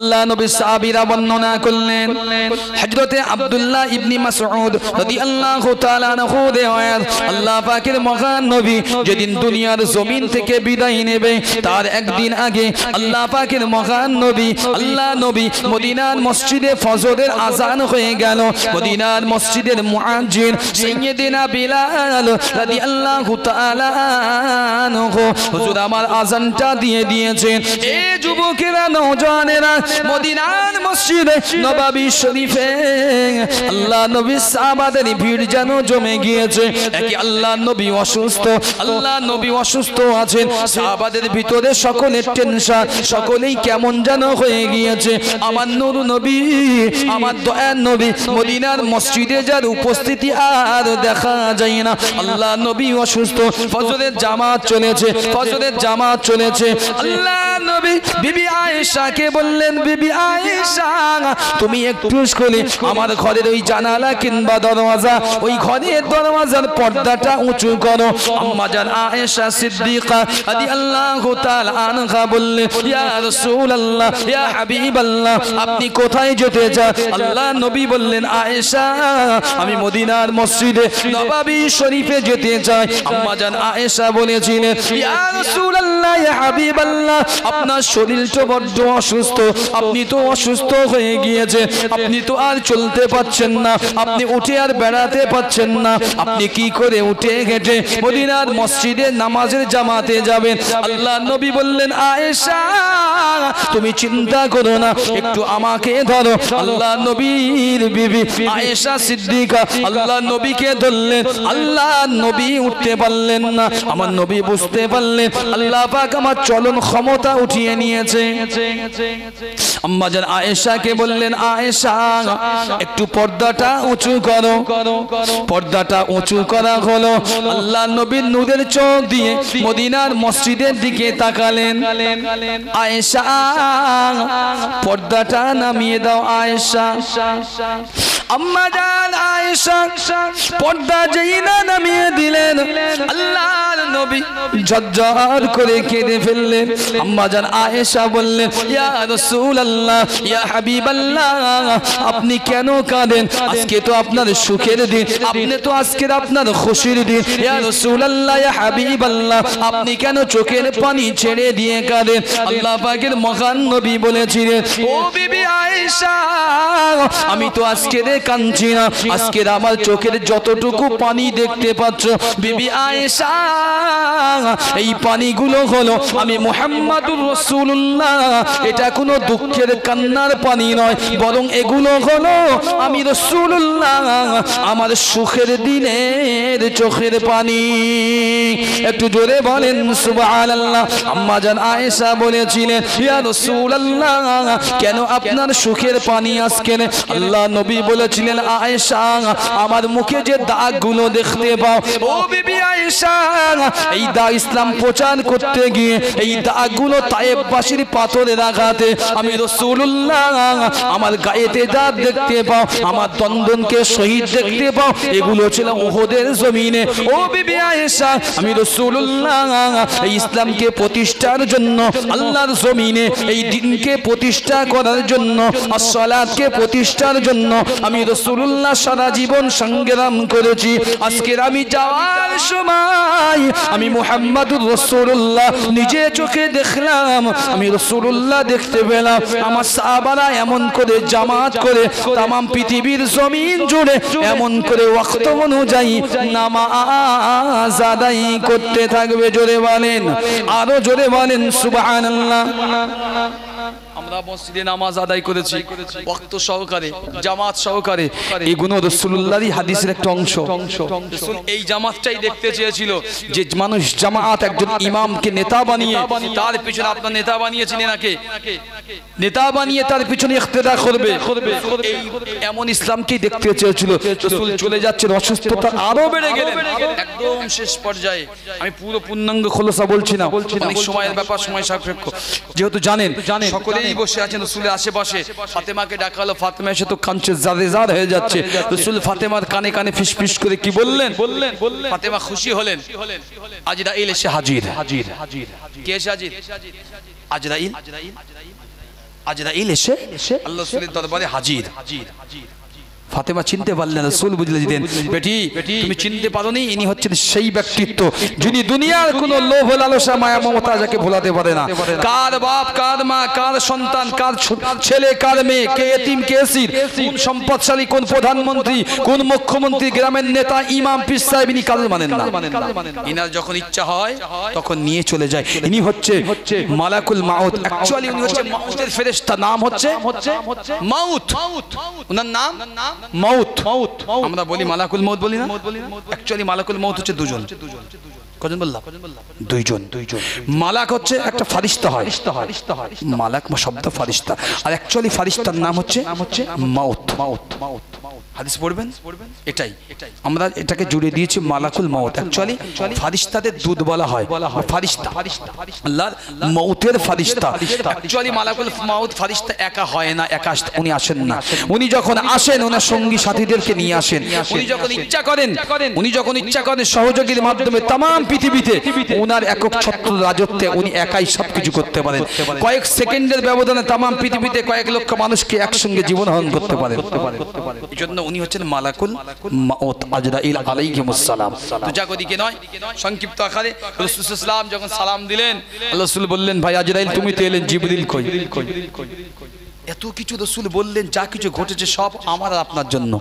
আল্লাহ নবী সাহাবীরা বর্ণনা করলেন হযরতে আব্দুল্লাহ ইবনে মাসউদ রাদিয়াল্লাহু তাআলা আনহু রিওয়ায়াত আল্লাহ পাকের মহান নবী যেদিন দুনিয়ার জমিন থেকে বিদায় নেবে তার একদিন আগে আল্লাহ পাকের মহান নবী আল্লাহ নবী মদিনার মসজিদে ফজরের আযান হয়ে গেল মদিনার মসজিদের মুয়াজ্জিন সাইয়্যিদিনা বিলাল রাদিয়াল্লাহু তাআলা আনহু হুজুর আমার আযানটা দিয়ে দিয়েছেন এই যুবকেরা নওজওয়ানেরা মদিনার মসজিদে নববী শরীফে আল্লাহ নবী সাহাবাদের ভিড় যেন জমে গিয়েছে একই আল্লাহ নবী অসুস্থ আছেন সাহাবাদের ভিতরে সকলের টেনশন সকলেই কেমন যেন হয়ে গিয়েছে আমার নূর নবী আমার দয়ার নবী মদিনার মসজিদে যার উপস্থিতি আর দেখা যায় না আল্লাহ নবী অসুস্থ ফজরের জামাত চলেছে আল্লাহ নবী বিবি আয়েশাকে বললেন বিবি আয়েশা তুমি একটু করে আমার ঘরের ওই জানালা কিংবা দরওয়াজা ওই ঘরের দরওয়াজার পর্দাটা উঁচু করো আম্মা জান আয়েশা সিদ্দিকা রাদিয়াল্লাহু তাআলা আনহা বললেন ইয়া রাসূলুল্লাহ ইয়া হাবিবাল্লাহ আপনি কোথায় যেতে চান আল্লাহ নবী বললেন আয়েশা আমি মদিনার মসজিদে নববী শরীফে যেতে চাই আম্মা জান আয়েশা বলেছিলেন ইয়া রাসূলুল্লাহ ইয়া হাবিবাল্লাহ আপনার শরীরটা বড্ড অসুস্থ আপনি তো অসুস্থ হয়ে গিয়েছে আপনি তো আর চলতে পারছেন না আপনি উঠে আর বেড়াতে পারছেন না আপনি কি করে উঠে হেঁটে মদিনার মসজিদে নামাজের জামাতে যাবেন আল্লাহ নবী বললেন আয়েশা তুমি চিন্তা করো না একটু আমাকে ধরো আল্লাহ নবীর বিবি আয়েশা সিদ্দিকা আল্লাহ নবীকে ধরলেন আল্লাহ নবী উঠতে পারলেন না আমার নবী বুঝতে পারলেন আল্লাহ পাক আমার চলন ক্ষমতা উঠিয়ে নিয়েছে আম্মা জান আয়েশাকে বললেন আয়েশা একটু পর্দাটা উঁচু করো পর্দাটা উঁচু করা হলো আল্লাহ নবীর নূরের চোখ দিয়ে মদিনার মসজিদের দিকে তাকালেন আয়েশা পর্দাটা নামিয়ে দাও আয়েশা আম্মা জান আয়েশা পর্দা যেই না নামিয়ে দিলেন আল্লাহর নবী ঝরঝর করে কেঁদে ফেললেন আম্মা জান আয়েশা বললেন ইয়া রাসূলুল্লাহ ইয়া হাবিবাল্লাহ আপনি কেন কাঁদেন আজকে তো আপনার সুখের দিন আপনি তো আজকে আপনার খুশির দিন ইয়া রাসূলুল্লাহ ইয়া হাবিবাল্লাহ আপনি কেন চোখের পানি ছেড়ে দিয়ে কাঁদেন আল্লাহ পাকের মহান নবী বলেছিলেন ও বিবি আয়েশা আমি তো আজকে কাঁদছি না আজকের আমার চোখের যতটুকু পানি দেখতে পাচ্ছ বিবি আয়েশা এই পানিগুলো হলো আমি মুহাম্মাদুর রাসূলুল্লাহ এটা কোনো দুঃখের কান্নার পানি নয় বরং এগুলো হলো আমি রাসূলুল্লাহ আমার সুখের দিনের চোখের পানি একটু জোরে বলেন সুবহানাল্লাহ আম্মা জান আয়েশা বলেছিলেন ইয়া রাসূলুল্লাহ কেন আপনার সুখের পানি আজকে আল্লাহ নবী বলেছিলেন আয়েশা আমার মুখে যে দাগগুলো দেখতে পাও ও বিবি আয়েশা এই দাগ ইসলাম প্রচার করতে গিয়ে এই দাগগুলো তায়েববাসীর পাথরের আঘাতে আমি রাসূলুল্লাহ আমার গায়েতে দাগ দেখতে পাও আমার দন্দনকে শহীদ দেখতে পাও এগুলো ছিল উহুদের জমিনে ও বিবি আয়েশা আমি রাসূলুল্লাহ এই ইসলামকে প্রতিষ্ঠার জন্য আল্লাহর জমিনে এই দ্বীনকে প্রতিষ্ঠা করার জন্য as-সালাতকে প্রতিষ্ঠার জন্য আমি রাসূলুল্লাহ সারা জীবন সংগ্রাম করেছি আজকে আমি যাওয়ার সময় আমি মুহাম্মাদুর রাসূলুল্লাহ নিজে চোখে দেখলাম আমি রাসূলুল্লাহ দেখতে পেলাম আমার সাহাবারা এমন করে জামাত করে तमाम পৃথিবীর জমিন জুড়ে এমন করে ওয়াক্ত অনুযায়ী নামাজ আদায় করতে থাকবে জোরে বলেন আরো জোরে বলেন সুবহানাল্লাহ আমরা মসজিদে নামাজ আদায় করেছি ওয়াক্ত সহকারে জামাত সহকারে এগুলো রাসূলুল্লাহর হাদিসের একটা অংশ রাসূল এই জামাতটাই দেখতে চেয়েছিল যে মানুষ জামাত একজন ইমামকে নেতা বানিয়ে তার পিছনে আপনার নেতা বানিয়েছিলেন নাকি নেতা বানিয়ে তার পিছনে ইক্তেদা করবে এই এমন ইসলামকে দেখতে চেয়েছিল রাসূল চলে যাচ্ছেন অসুস্থতা আরো বেড়ে গেলেন একদম শেষ পর্যায়ে আমি পুরো পূর্ণাঙ্গ খোলাসা বলছি না অনেক সময়ের ব্যাপার সময় সাপেক্ষ যেহেতু জানেন সকলেই বসে আছেন রাসূলের আশেপাশে ফাতেমাকে ডাকালো ফাতেমা এসে তো কাঁদছে জারেজার হয়ে যাচ্ছে রাসূল ফাতেমার কানে কানে ফিসফিস করে কি বললেন ফাতেমা খুশি হলেন আজরাইল এসে হাজির কে এসে হাজির আজরাইল আজরাইল এসে আল্লাহ রাসূলের দরবারে হাজির। ফাতেমা চিনতে পারলেন, রাসূল বুঝলে দিলেন, বেটি তুমি চিনতে পারোনি, ইনি হচ্ছেন সেই ব্যক্তিত্ব যিনি দুনিয়ার কোনো লোভ লালসা মায়া মমতা যাকে ভোলাতে পারে না। কার বাপ, কার মা, কার সন্তান, কার ছেলে, কার মেয়ে, কে এতিম, কে এসির, কোন সম্পদশালী, কোন প্রধানমন্ত্রী, কোন মুখ্যমন্ত্রী, গ্রামের নেতা, ইমাম, পীর সাহেব, ইনি কারো মানেন না। ইনার যখন ইচ্ছা হয় তখন নিয়ে চলে যায়। ইনি হচ্ছে মালাকুল মাউত। অ্যাকচুয়ালি উনি হচ্ছে মাউতের ফেরেশতা, নাম হচ্ছে মাউত। ওনার নাম মাউত। আমরা বলি মালাকুল মউত বলি না, অ্যাকচুয়ালি মালাকুল মউত হচ্ছে দুজন। কজন বললাম? দুইজন। মালাক হচ্ছে একটা ফারিস্তা হয়, মালাক শব্দ ফারিস্তা, আর অ্যাকচুয়ালি ফারিস্তার নাম হচ্ছে মাউত। হাদিস পড়বেন, এটাই আমরা এটাকে জুড়ে দিয়েছি মালাকুল মউত। অ্যাকচুয়ালি ফারিস্তাদের দূত বলা হয়, ফারিস্তা আল্লাহর মউতের ফারিস্তা। অ্যাকচুয়ালি মালাকুল মউত ফারিস্তা একা হয় না, একা উনি আসেন না। উনি যখন আসেন ওনার সঙ্গী সাথীদেরকে নিয়ে আসেন। উনি যখন ইচ্ছা করেন সহযোগীর মাধ্যমে তামাম পৃথিবীতে ওনার একক ছত্র রাজত্বে উনি একাই সবকিছু করতে পারেন। কয়েক সেকেন্ডের ব্যবধানে তামাম পৃথিবীতে কয়েক লক্ষ মানুষকে একসঙ্গে জীবন ধারণ করতে পারেন। এই জন্য উনি হচ্ছেন মালাকুল মাউত আজরাইল আলাইহিস সালাম। তো জাগতিকে নয়, সংক্ষিপ্ত আকারে রাসূল সাল্লাল্লাহু আলাইহি ওয়াসাল্লাম যখন সালাম দিলেন, আল্লাহ রাসূল বললেন, ভাই আজরাইল তুমি তো এলেন, জিবরিল কই? এত কিছু রাসূল বললেন, যা কিছু ঘটেছে সব আমার আর আপনার জন্য।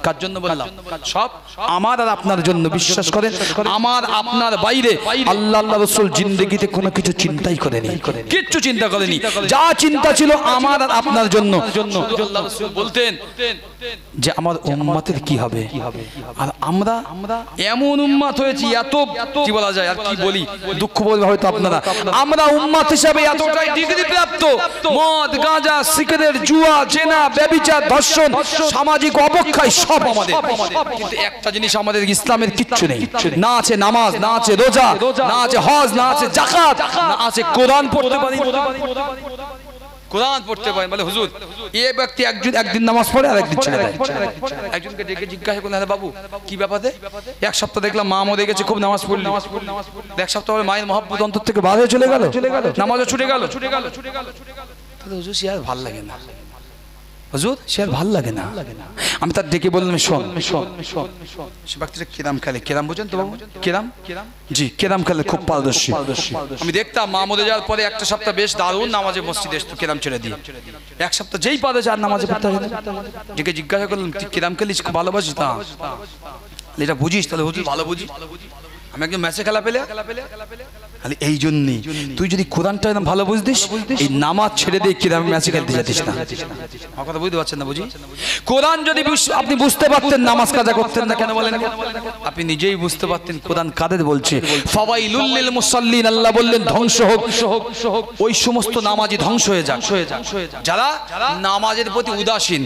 কার জন্য বললাম? সব আমার আর আপনার জন্য। বিশ্বাস করেন, আমার আপনার বাইরে আল্লাহ রাসূল জিন্দেগিতে কোনো কিছু চিন্তাই করেনি, কিচ্ছু চিন্তা করেনি। যা চিন্তা ছিল আমার আর আপনার জন্য। শুধু আল্লাহ রাসূল বলতেন যে আমার উম্মতের কি হবে। আর আমরা এমন উম্মত হয়েছি, এত কি বলা যায় আর কি বলি, দুঃখ বলবে হয়তো আপনারা, আমরা উম্মত হিসেবে এতটাই ডিগ্রি প্রাপ্ত, মদ, গাঁজা, সিগারেট, জুয়া, জেনা, ব্যভিচার, ধর্ষণ, সামাজিক অবক্ষয় সব আমাদের। কিন্তু একটা জিনিস আমাদের ইসলামের কিচ্ছু নেই। না আছে নামাজ, না আছে রোজা, না আছে হজ, না আছে যাকাত, না আছে কোরআন পড়তে পারি। কোরআন পড়তে পারেন বলে হুজুর এই ব্যক্তি একদিন নামাজ পড়ে আর একদিন ছেড়ে দেয়। একজনকে ডেকে জিজ্ঞাসা করলেন, বাবু কি ব্যাপারে? এক সপ্তাহ দেখলাম মা মরে গেছে, খুব নামাজ পড়লি। এক সপ্তাহ পরে মায়ের মহব্বত অন্তর থেকে বার হয়ে চলে গেল, নামাজও ছুটে গেল। হুজুর সে আর ভাল লাগে না, হুজুর সে আর ভাল লাগে না। আমি তার ডেকে বললাম, শোন, সে ব্যক্তিটা কেরাম খেলে। কেরাম বোঝেন তো বাবু? কেরাম, জি কেরাম খেলে, খুব পারদর্শী। আমি দেখতাম মা মরে যাওয়ার পরে একটা সপ্তাহ বেশ দারুণ নামাজে মসজিদে আসতো, কেরাম ছেড়ে দিয়ে। এক সপ্তাহ যেই পারে আর নামাজে পড়তে হবে। ডেকে জিজ্ঞাসা করলাম, তুই কেরাম খেলিস, খুব ভালোবাসিস? তা এটা বুঝিস? তাহলে হুজুর ভালো বুঝি। আমি একজন ম্যাচে খেলা পেলে এই জন্যই তুই যদি কোরআনটা একদম ভালো বুঝতিস, এই নামাজ ছেড়ে দিয়ে কিরাম ম্যাচে খেলতে যাতিস না। আমার কথা বুঝতে পারছেন না? বুঝি কোরআন যদি আপনি বুঝতে পারতেন, নামাজ কাজা করতেন না কেন বলেন? আপনি নিজেই বুঝতে পারতেন কোরআন কাদের বলছে। ফাওয়াইলুল লিল মুসাল্লিন, আল্লাহ বললেন ধ্বংস হোক ওই সমস্ত নামাজি, ধ্বংস হয়ে যাক যারা নামাজের প্রতি উদাসীন।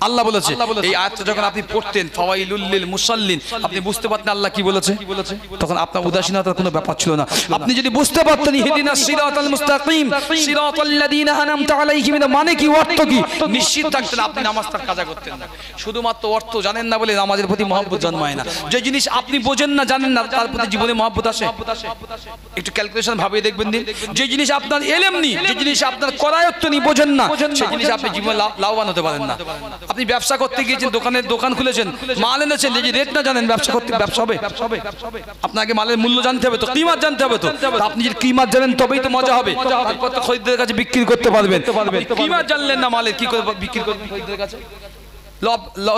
আল্লাহ বলেছে এই আয়াতটা যখন আপনি পড়তেন, ফাওয়াইলুল লিল মুসাল্লিন, আপনি বুঝতে পারতেন আল্লাহ কি বলেছে। তখন আপনার উদাসীনতার কোনো ব্যাপার ছিল না। আপনি যদি বুঝতে পারতেন ইহদিনাস সিরাতাল মুস্তাকিম সিরাতাল্লাযিনা আনআমতা আলাইহিম, মানে কি, অর্থ কি, নিশ্চিত থাকতেন আপনি নামাজটা কাজা করতেন না। শুধুমাত্র অর্থ জানেন না বলে নামাজের প্রতি মহব্বত জন্মায় না। যে জিনিস আপনি বোঝেন না, জানেন না, তার প্রতি জীবনে মহব্বত আসে। একটু ক্যালকুলেশন ভাবে দেখবেন দিন। যে জিনিস আপনার এলেম নেই, যে জিনিস আপনার করায়ত্ত নেই, বোঝেন না, সেই জিনিস আপনি জীবনে লাভবান হতে পারেন না। আপনি ব্যবসা করতে গিয়েছেন, দোকান খুলেছেন, মাল এনেছেন, যে রেট না জানেন, ব্যবসা করতে ব্যবসা হবে? আপনাকে মালের মূল্য জানতে হবে তো, কিমাত জানতে হবে তো। আপনি যদি কিমাত জানেন তবেই তো মজা হবে, তারপর তো খরিদ্দারের কাছে বিক্রি করতে পারবেন। কিমাত জানলেন না মালের, কি করে বিক্রি করবেন খরিদ্দারের কাছে?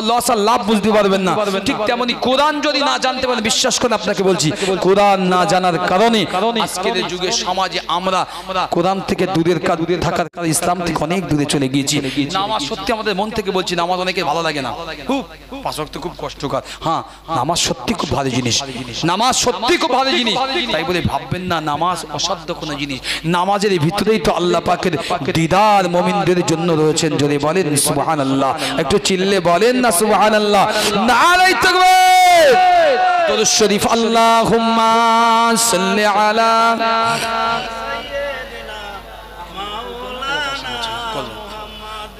লস আর লাভ বুঝতে পারবেন না। ঠিক তেমনি কোরআন যদি না জানতে পারেন, বিশ্বাস করেন আপনাকে বলছি, কোরআন না জানার কারণে আজকের যুগে সমাজে আমরা কোরআন থেকে দূরে থাকার কারণে ইসলাম থেকে অনেক দূরে চলে গিয়েছি। নামাজ সত্যি আমাদের মন থেকে বলছি, নামাজ অনেকের ভালো লাগে না, খুব পাঁচ ওয়াক্ত খুব কষ্টকর। হ্যাঁ, নামাজ সত্যি খুব ভালো জিনিস, নামাজ সত্যি খুব ভালো জিনিস। তাই বলে ভাববেন না নামাজ অসাধ্য কোনো জিনিস। নামাজের ভিতরেই তো আল্লাহ পাকের দিদার মুমিনদের জন্য রয়েছেন। যদি বলেন সুবহানাল্লাহ, একটু বলেন না সুবহানাল্লাহ, নারে তাকবীর, দুরূদ শরীফ, আল্লাহুম্মা সাল্লি আলা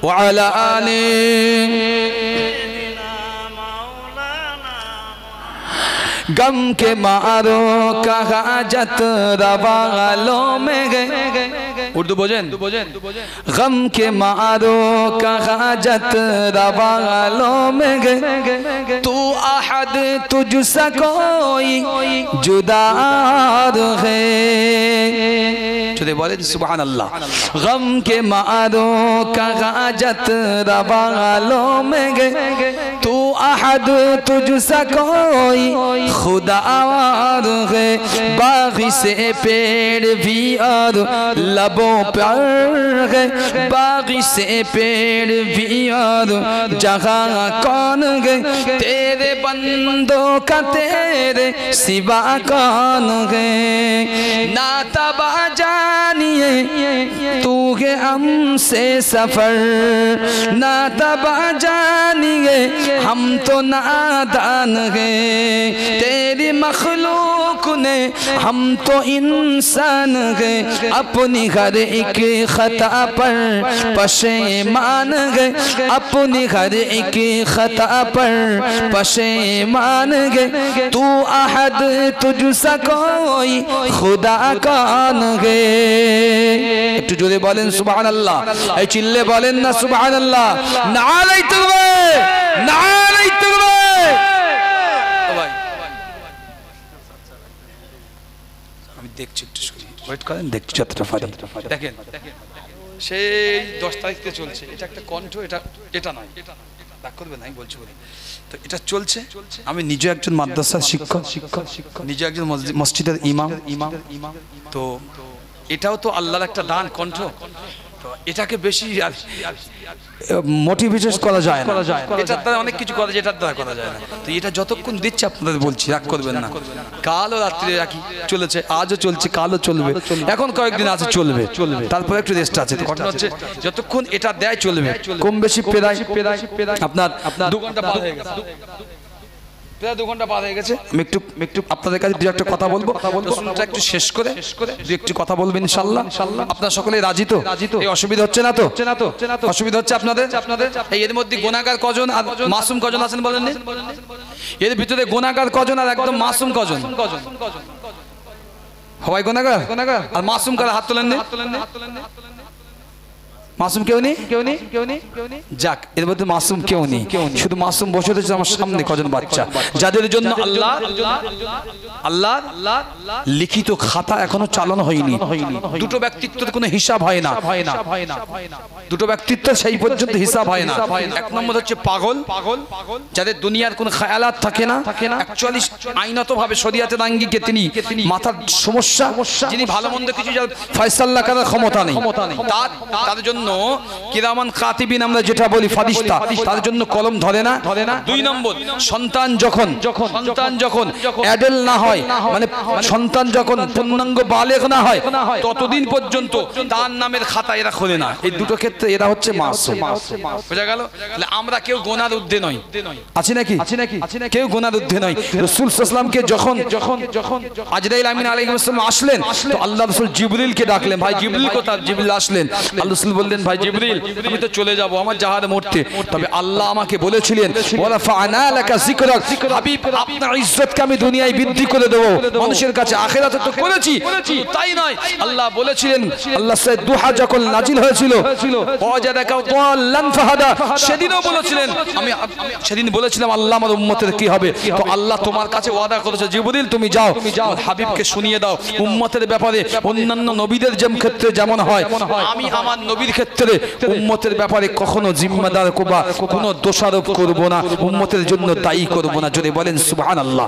ওয়া আলা আলি गम के मारो का हाजत रवा लो में गए उर्दू बोझें गम के मारो कहाँ जत रवालों में गए तू अहद तुझसा कोई जुदा है चुदे बोले सुभान अल्लाह गम के मारो कहाँ जत रवालों में गए तू अहद तुझसा कोई खुदा है बागी से पेड़ भी और लबों पर है बागी से पेड़ भी और जहाँ कौन गए तेरे बंदों का तेरे सिवा कौन गए ना तबा जानिए तू है हमसे सफर ना तबा जानिए हम तो नादान गए तेरी मखलूक ने हम तो इंसान गए अपनी हर एक खता पर पशेमान गए अपनी हर एक खता पर पशेमान गए तू अहद तुझसा कोई खुदा कौन गए একটু জোরে বলেন সুবহানাল্লাহ এই চিল্লে বলেন না সুবহানাল্লাহ নারায়ে তাকবীর নারায়ে তাকবীর ভাই আমি দেখছি একটু ওয়েট করেন দেখছি যতটা পারি দেখেন সেই 10 তারিখ থেকে চলছে এটা একটা কণ্ঠ এটা নয় রাগ করবে না আমি বলছি বলে তো এটা চলছে আমি নিজে একজন মাদ্রাসার শিক্ষক নিজে একজন মসজিদের ইমাম তো এটাও তো আল্লাহর একটা দান কণ্ঠ তো এটাকে বেশি মোটিভেট করা যায় না এটার দ্বারা অনেক কিছু করা যায় এটার দ্বারা করা যায় না তো এটা যতক্ষণ দিচ্ছে আপনাদের বলছি রাগ করবেন না কালও রাত্রে রাখি চলেছে আজও চলছে কালও চলবে এখন কয়েকদিন আছে চলবে তারপর একটু রেস্ট আছে ঘটনা হচ্ছে যতক্ষণ এটা দেয় চলবে কম বেশি প্রায় আপনার 2 ঘন্টা পার হয়ে গেছে প্রায় 2 ঘন্টা পার হয়ে গেছে আমি একটু আপনাদের কাছে দু একটা কথা বলবো শুনটা একটু শেষ করে দু একটু কথা বলবেন ইনশাআল্লাহ আপনারা সকলে রাজি তো এই অসুবিধা হচ্ছে না তো অসুবিধা হচ্ছে আপনাদের এই এর মধ্যে গুনাহগার কজন আর মাসুম কজন আছেন বলেন এর ভিতরে গুনাহগার কজন আর একদম মাসুম কজন সবাই গুনাহগার আর মাসুম কারা হাত তোলেন মাসুম কেউ নেই যাক এর মধ্যে মাসুম কেউ নেই শুধু মাসুম বসে রয়েছে আমার সামনে কজন বাচ্চা যাদের জন্য আল্লাহ লিখিত খাতা এখনো চালানো হয়নি দুটো ব্যক্তিত্বের কোনো হিসাব হয় না দুটো ব্যক্তিত্বের সেই পর্যন্ত হিসাব হয় না এক নম্বর হচ্ছে পাগল যাদের দুনিয়ার কোনো খেয়ালাত থাকে না অ্যাকচুয়ালি আইনত ভাবে শরীয়তের আঙ্গিকে তিনি মাথার সমস্যা যিনি ভালো মন্দ কিছু ফয়সালা করার ক্ষমতা নেই তার জন্য কিরামান কাতিবিন আমরা যেটা বলি ফারিস্তা তার জন্য কলম ধরে না 2 নম্বর সন্তান যখন অ্যাডাল না হয় মানে সন্তান যখন পূর্ণাঙ্গ বালেগ না হয় ততদিন পর্যন্ত তার নামের খাতা এরা খোলে না এই দুটো ক্ষেত্রে এরা হচ্ছে মাসুম বুঝা গেল তাহলে আমরা কেউ গোনার ঊর্ধ্বে নই আছে নাকি কেউ গোনার ঊর্ধ্বে নই রাসূল সাল্লাল্লাহু আলাইহি ওয়াসাল্লামকে যখন আজরাইল আমিন আলাইহিস সালাম আসলেন তো আল্লাহ রাসূল জিবরিলকে ডাকলেন ভাই জিবরিল কোথায় জিবরিল আসলেন আল্লাহ রাসূল বললেন ভাই জিবরিল আমি তো চলে যাব আমার জাহাজে মরতে তবে আল্লাহ আমাকে বলেছিলেন ওয়ালা ফাআনা লাকা যিকরাক হাবিব আপনার ইজ্জতকে আমি দুনিয়ায় বৃদ্ধি করে দেব মানুষের কাছে আখিরাতে তো করেছি তাই নয় আল্লাহ বলেছিলেন আল্লাহ সাইয়্যিদ দুহা যখন নাজিল হয়েছিল ওয়াজাদাকা দাল্লান ফাহাদা সেদিনও বলেছিলেন আমি সেদিন বলেছিলাম আল্লাহ আমার উম্মতের কি হবে তো আল্লাহ তোমার কাছে ওয়াদা করেছে জিবরিল তুমি যাও হাবিবকে শুনিয়ে দাও উম্মতের ব্যাপারে অন্যান্য নবীদের যেমন ক্ষেত্রে যেমন হয় আমি আমার নবীর ক্ষেত্রে উম্মতের ব্যাপারে কখনো জিম্মাদার বা কোনো দোষারোপ করব না উম্মতের জন্য দায়ী করব না যদি বলেন সুবহানাল্লাহ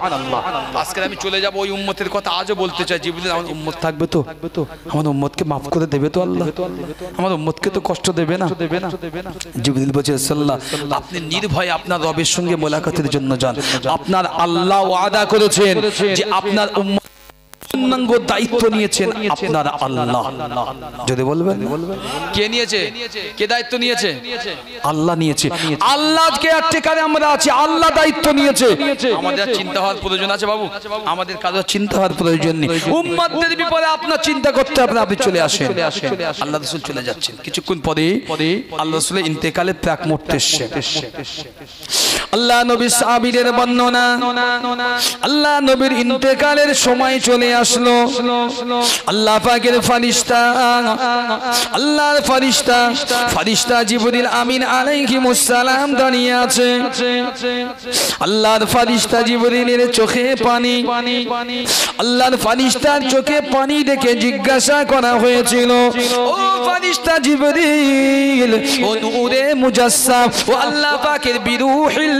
আজকে আমি চলে যাব ওই উম্মতের কথা আজও বলতে চাই জিবরিল আমার উম্মত থাকবে তো আমার উম্মতকে maaf করে দেবে তো আল্লাহ আমার উম্মতকে তো কষ্ট দেবে না জিবরিল বলেছে সাল্লাল্লাহ আপনি নির্ভয়ে আপনার রবের সঙ্গে মোলাকাতের জন্য যান আপনার আল্লাহ ওয়াদা করেছেন যে আপনার উম্মত পূর্ণাঙ্গ দায়িত্ব নিয়েছেন আপনার আল্লাহ যদি বলবেন কে নিয়েছে কে দায়িত্ব নিয়েছে আল্লাহ নিয়েছে আল্লাহকে আটকারে আমরা আছি আল্লাহ দায়িত্ব নিয়েছে আমাদের চিন্তা হওয়ার প্রয়োজন আছে বাবু আমাদের কারো চিন্তা হওয়ার প্রয়োজন নেই উম্মতদের ব্যাপারে আপনার চিন্তা করতে হবে আপনি চলে আসেন আল্লাহ রাসূল চলে যাচ্ছেন কিছুক্ষণ পরে আল্লাহ রাসূলের ইন্তেকালের প্রাক মুহূর্তে আল্লাহ নবী সাহাবীদের বর্ণনা আল্লাহ নবীর ইন্তেকালের সময় চলে আসলো আল্লাহ পাকের ফেরেশতা আল্লাহর ফেরেশতা জিবরিল আমিন আলাইহিস সালাম দাঁড়িয়ে আছে আল্লাহর ফেরেশতা জিবরিলের চোখে পানি আল্লাহর ফেরেশতার চোখে পানি দেখে জিজ্ঞাসা করা হয়েছিল ও ফেরেশতা জিবরিল ও নূরে মুজাসসাম ও আল্লাহ পাকের বিরুহিল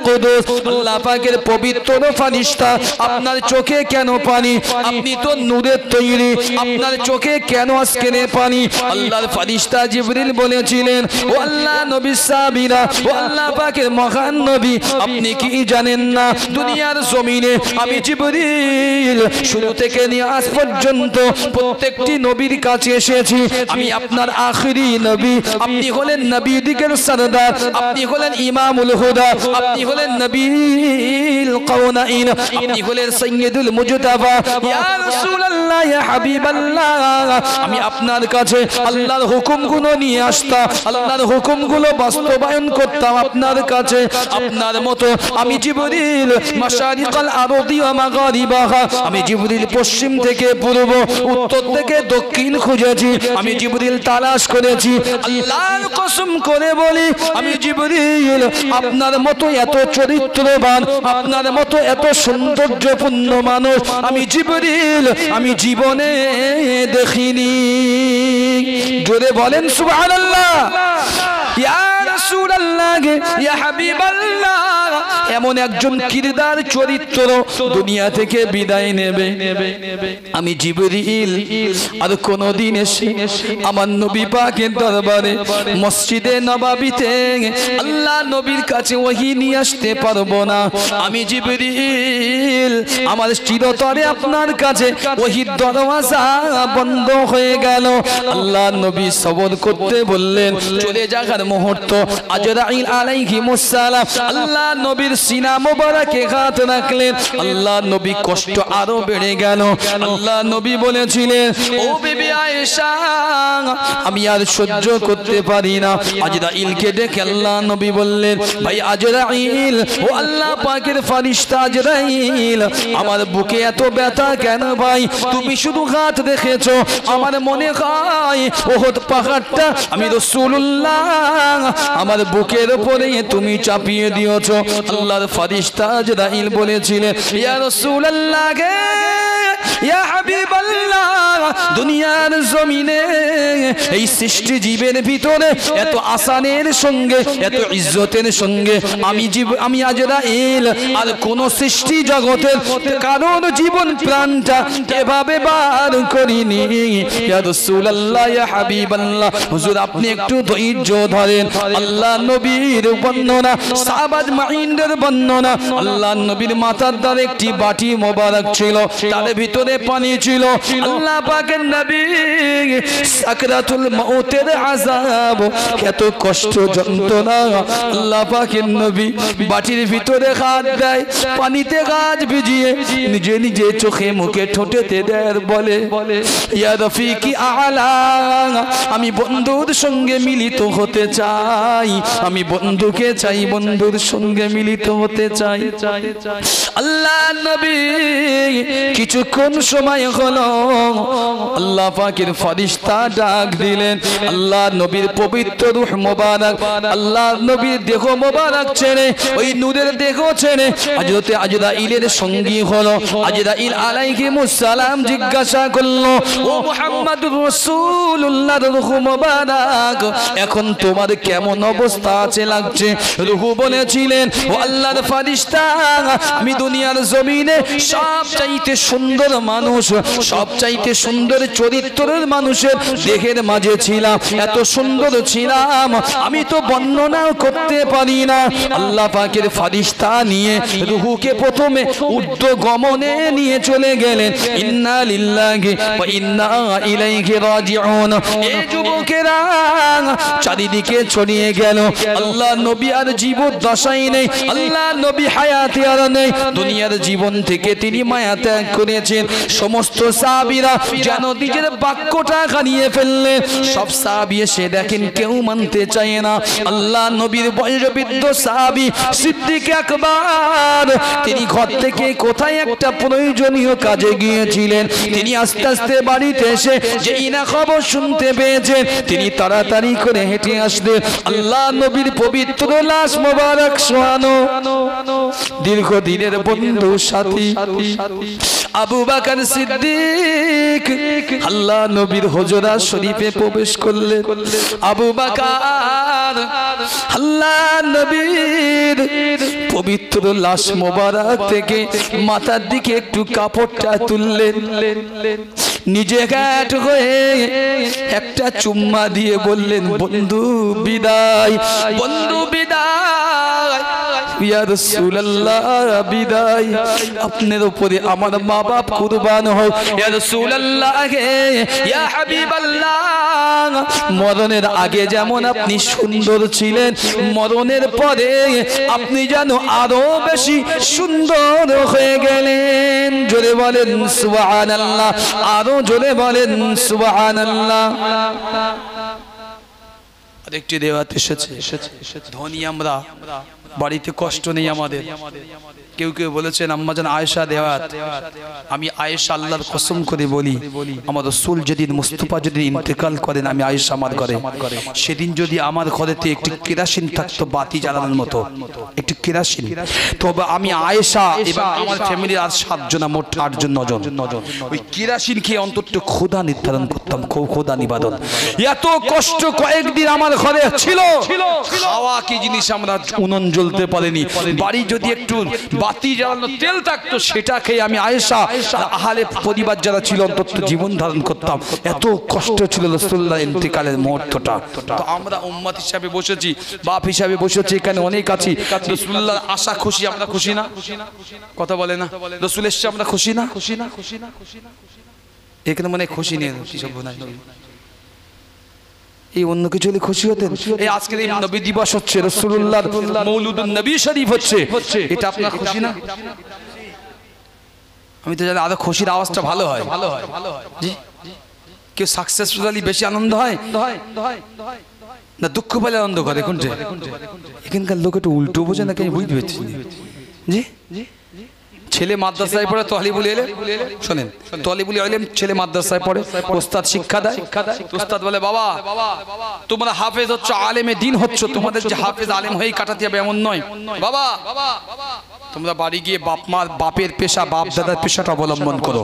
কুদুস আল্লাহ পাকের পবিত্র ফেরেশতা আপনার চোখে কেন পানি আপনি তো নূরের তৈরি আপনার চোখে কেন আজকে পানি আল্লাহর ফেরেশতা জিবরিল বলেছিলেন ও আল্লাহ নবী সাহাবীরা ও আল্লাহ পাকের মহান নবী আপনি কি জানেন না দুনিয়ার জমিনে আমি জিবরিল শুরু থেকে নিয়ে আজ পর্যন্ত প্রত্যেকটি নবীর কাছে এসেছি আমি আপনার আখিরি নবী আপনি হলেন নবীদের সরদার আপনি হলেন ইমামুল হুদা আপনি হলেন নবীল কাওনাইন আপনি হলেন সাইয়্যিদুল মুজতাবা ইয়া রাসূলুল্লাহ ইয়া হাবিবাল্লাহ আমি আপনার কাছে আল্লাহর হুকুমগুলো নিয়ে আসতাম আল্লাহর হুকুমগুলো বাস্তবায়ন করতাম আপনার কাছে আপনার মতো আমি জিবরিল মাশারিকাল আরদি ওয়া মাগারিবাহা আমি জিবরিল পশ্চিম থেকে পূর্ব উত্তর থেকে দক্ষিণ খুঁজেছি আমি জিবরিল তালাশ করেছি আল্লাহর কসম করে বলি আমি জিবরিল আপনার মতো এত চরিত্রবান আপনার মতো এত সৌন্দর্যপূর্ণ মানুষ আমি জিবরিল আমি জীবনে দেখিনি জোরে বলেন সুবহানাল্লাহ ইয়া রাসূলুল্লাহ ইয়া হাবিবাল্লাহ এমন একজন কিরদার চরিত্র দুনিয়া থেকে বিদায় নেবে আমি জিবরিল আর কোনদিন এসে আমার নবী পাকের দরবারে মসজিদে নববীতে আল্লাহ নবীর কাছে ওহী নিয়ে আসতে পারবো না আমি জিবরিল আমার চিরতরে আপনার কাছে ওহীর দরওয়াজা বন্ধ হয়ে গেল আল্লাহ নবী সবর করতে বললেন চলে যাওয়ার মুহূর্ত আজরাইল আলাইহিস সালাম আল্লাহ নবীর সিনা মোবারকে হাত রাখলেন আল্লাহ নবী কষ্ট আরো বেড়ে গেল আল্লাহ নবী বলেছিলেন ও বিবি আয়েশা আমি আর সহ্য করতে পারি না আজরাইলকে ডেকে আল্লাহ নবী বললেন ভাই আজরাইল ও আল্লাহ পাকের ফেরেশতা আজরাইল আমার বুকে এত ব্যথা কেন ভাই তুমি শুধু হাত দেখেছো আমার মনে হয় ওহদ পাহাড়টা আমি রাসূলুল্লাহ আমার বুকের উপরে তুমি চাপিয়ে দিয়েছো আল্লাহর ফেরেশতা আজরাইল বলেছিলেন ইয়া রাসূলুল্লাহ গে ইয়া হাবিবাল্লাহ দুনিয়ার জমিনে এই সৃষ্টি জীবের ভিতরে এত আসানের সঙ্গে এত ইজ্জতের সঙ্গে আমি আজরাইল আর কোন সৃষ্টি জগতের কারণ জীবন প্রাণটা এভাবে বার করিনি ইয়া রাসূলুল্লাহ ইয়া হাবিবাল্লাহ হুজুর আপনি একটু ধৈর্য ধরেন আল্লাহ নবীর বর্ণনা সাহাবাজ মাইন্ডের বর্ণনা আল্লাহ নবীর মাথার দ্বারা একটি বাটি মোবারক ছিল তার ভিতরে পানি ছিল আল্লাহ পাকের নবী সাকরাতুল মউতের আযাব এত কষ্ট যন্ত্রণা আল্লাহ পাকের নবী বাটির ভিতরে হাত দেয় পানিতে গাছ ভিজিয়ে নিজে নিজে চোখে মুখে ঠোঁটেতে দেয় বলে ইয়া রফিকি আলা আমি বন্ধুর সঙ্গে মিলিত হতে চাই আমি বন্ধুকে চাই বন্ধুর সঙ্গে মিলিত হতে চাই আল্লাহ নবী কিছুক্ষণ সময় হলো আল্লাহ পাকের ফেরেশতা ডাক দিলেন আল্লাহ নবীর পবিত্র রূহ মোবারক আল্লাহ নবীর দেহ মোবারক ছেড়ে ওই নূরের দেহ ছেড়ে হযরত আজরাইলের সঙ্গী হলো আজরাইল আলাইহিস সালাম জিজ্ঞাসা করলো ও মুহাম্মদুর রাসূলুল্লাহর রূহ মোবারক এখন তোমার কেমন অবস্থা আছে লাগছে রূহ বলেছিলেন ও আল্লাহর ফেরেশতা আমি দুনিয়ার জমিনে সবচাইতে সুন্দর মানুষ সবচাইতে সুন্দর চরিত্রের মানুষের দেহের মাঝে ছিলাম এত সুন্দর ছিলাম আমি তো বর্ণনাও করতে পারি না আল্লাহ পাকের ফেরেশতা নিয়ে রূহকে প্রথমে ঊর্ধ্বগমনে নিয়ে চলে গেলেন ইন্না লিল্লাহি ওয়া ইন্না ইলাইহি রাজিউন এই যুবকেরা চারিদিকে ছড়িয়ে গেল আল্লাহ নবী আর জীবদ্দশায় নেই আল্লাহ নবী হায়াতে আর নেই, দুনিয়ার জীবন থেকে তিনি মায়া ত্যাগ করেছেন। সমস্ত সাহাবীরা যেন নিজের বাক্যটা হারিয়ে ফেললেন। সব সাহাবী এসে দেখেন কেউ মানতে চায় না। আল্লাহ নবীর বয়োবৃদ্ধ সাহাবী সিদ্দিক আকবর তিনি ঘর থেকে কোথায় একটা প্রয়োজনীয় কাজে গিয়েছিলেন। তিনি আস্তে আস্তে বাড়িতে এসে যেই না খবর শুনতে পেয়েছেন, তিনি তাড়াতাড়ি করে হেঁটে আসলেন। আল্লাহ নবীর পবিত্র লাশ মোবারক শোয়ানো দীর্ঘদিনের বন্ধু সাথী আবু বকর সিদ্দিক আল্লাহ নবীর হুজরা শরীফে প্রবেশ করলেন। আবু বকর আল্লাহ নবীর পবিত্র লাশ মোবারক থেকে মাথার দিকে একটু কাপড়টা তুললেন, নিজে ঘাট হয়ে একটা চুম্মা দিয়ে বললেন, বন্ধু বিদায়, বন্ধু বিদায়, ইয়া রাসূলুল্লাহ বিদায়, আপনার উপরে আমার মা বাপ কুরবান হোক, ইয়া রাসূলুল্লাহ ইয়া হাবিবাল্লাহ, মরণের আগে যেমন আপনি সুন্দর ছিলেন, মরণের পরে আপনি যেন আরো বেশি সুন্দর হয়ে গেলেন। জোরে বলেন সুবহানাল্লাহ, আরো জোরে বলেন সুবহানাল্লাহ। আরেকটি রিওয়ায়াত এসেছে, ধনী আমরা, বাড়িতে কষ্ট নেই আমাদের। কেউ কেউ বলেছেন আম্মাজান আয়েশা রিওয়ায়াত, আমি আয়েশা আল্লাহর কসম করে বলি, আমার রাসূল যেদিন মুস্তাফা যদি ইন্তেকাল করেন, আমি আয়েশা আমার ঘরে, সেদিন যদি আমার ঘরেতে একটি কেরাসিন থাকতো বাতি জ্বালানোর মতো, একটি কেরাসিন, তবে আমি আয়েশা এবং আমার ফ্যামিলির আর 7 জন, মোট 8 জন 9 জন, ওই কেরাসিন খেয়ে অন্তত খোদা নির্ধারণ করতাম, খোদা নিবেদন। এত কষ্ট কয়েকদিন আমার ঘরে ছিল, খাওয়া কি জিনিস আমরা উনুন জ্বলতে পারেনি, বাড়ি যদি একটু বাতি জ্বালানো তেল থাকতো সেটা খেয়ে আমি আয়েশা আহলে পরিবার যারা ছিল অন্তত জীবন ধারণ করতাম। এত কষ্ট ছিল রাসূলুল্লাহ ইন্তেকালের মুহূর্তটা। তো আমরা উম্মত হিসাবে বসেছি, বাপ হিসাবে বসেছি, এখানে অনেক আছি, রাসূলুল্লাহর আশা খুশি, আমরা খুশি না? কথা বলে না, রাসূল এসে আমরা খুশি না? এখানে মনে খুশি নেই, কি সব নাই, এই অন্য কিছু হলে খুশি হতেন। এই আজকের এই নবী দিবস হচ্ছে, রাসূলুল্লাহর মৌলুদুন নবী শরীফ হচ্ছে, এটা আপনার খুশি না? আমি তো জানি আরো খুশির আওয়াজটা ভালো হয়। জি, কেউ সাকসেসফুলি বেশি আনন্দ হয় না দুঃখ পেলে আনন্দ করে? কোনটা? এখানকার লোক একটু উল্টো বোঝে না, কেন বুঝতে পারছি। জি, ছেলে মাদ্রাসায় পড়ে, তলিবুল ইলম, শুনেন, তলিবুল ইলম ছেলে মাদ্রাসায় পড়ে, ওস্তাদ শিক্ষা দেয়, ওস্তাদ বলে বাবা তোমরা হাফেজ হচ্ছ, আলেমে দ্বীন হচ্ছ, তোমাদের যে হাফেজ আলেম হয়েই কাটাতে হবে এমন নয় বাবা, তোমরা বাড়ি গিয়ে বাপের পেশা, বাপ দাদার পেশাটা অবলম্বন করো।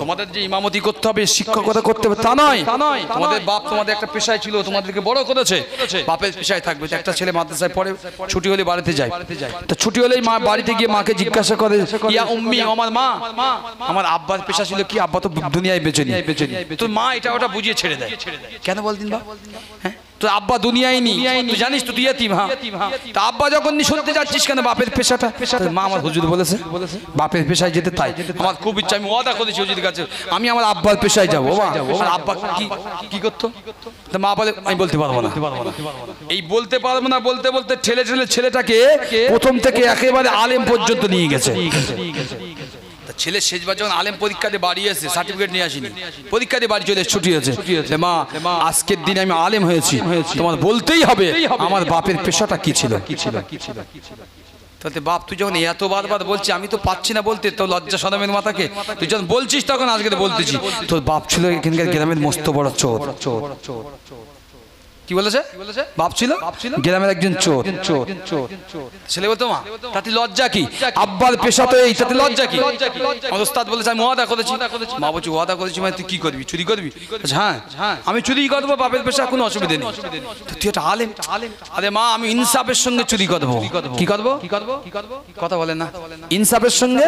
তোমাদের যে ইমামতি করতে হবে, শিক্ষকতা করতে হবে তা নয়, তোমাদের বাপ তোমাদের একটা পেশায় ছিল, তোমাদেরকে বড় করেছে, বাপের পেশায় থাকবে। একটা ছেলে মাদ্রাসায় পড়ে, ছুটি হলে বাড়িতে যায়, তো ছুটি হলেই মা বাড়িতে গিয়ে মাকে জিজ্ঞাসা করে, ইয়া উম্মি, আমার মা, আমার আব্বার পেশা ছিল কি, আব্বা তো দুনিয়ায় বেঁচে নেই, তো মা এটা ওটা বুঝিয়ে ছেড়ে দেয়। কেন বলদিন বা? হ্যাঁ, তো আব্বা দুনিয়ায় নেই, তুই জানিস তো, তুই ইয়াতিম। হ্যাঁ, তা আব্বা যখন নি শুনতে যাচ্ছিস কেন বাপের পেশাটা? মা আমার হুজুর বলেছে বাপের পেশায় যেতে, তাই আমার খুব ইচ্ছা, আমি ওয়াদা করেছি হুজুরের কাছে আমি আমার আব্বার পেশায় যাবো। আব্বা কি করতো? তা মা বলে আমি বলতে পারবো না। এই বলতে পারবো না বলতে বলতে ঠেলে ঠেলে ছেলেটাকে প্রথম থেকে একেবারে আলেম পর্যন্ত নিয়ে গেছে। ছেলে শেষবার যখন আলেম পরীক্ষা দিয়ে বাড়ি এসে, সার্টিফিকেট নিয়ে আসিনি, পরীক্ষা দিয়ে বাড়ি চলে ছুটি হয়েছে, মা আজকের দিনে আমি আলেম হয়েছি, তোমার বলতেই হবে আমার বাপের পেশাটা কি ছিল। তাতে বাপ তুই যখন এত বারবার বলছি, আমি তো পাচ্ছি না বলতে, তো লজ্জা শরমের মাথাকে তুই যখন বলছিস তখন আজকে বলতেছি, তোর বাপ ছিল এখানকার গ্রামের মস্ত বড় চোর। কি বলেছে? বাপ ছিল গ্রামের একজন চোর। ছেলে বলতো মা তাতে লজ্জা কি, আব্বার পেশা তো এই, তাতে লজ্জা কি? ওস্তাদ বলেছে আমি ওয়াদা করেছি। মা বলছে ওয়াদা করেছি মানে তুই কি করবি, চুরি করবি? হ্যাঁ আমি চুরি করবো, বাপের পেশা কোনো অসুবিধা নেই। তুই একটা আলেম, আরে মা আমি ইনসাফের সঙ্গে চুরি করবো। কি করবো? কথা বলে না, ইনসাফের সঙ্গে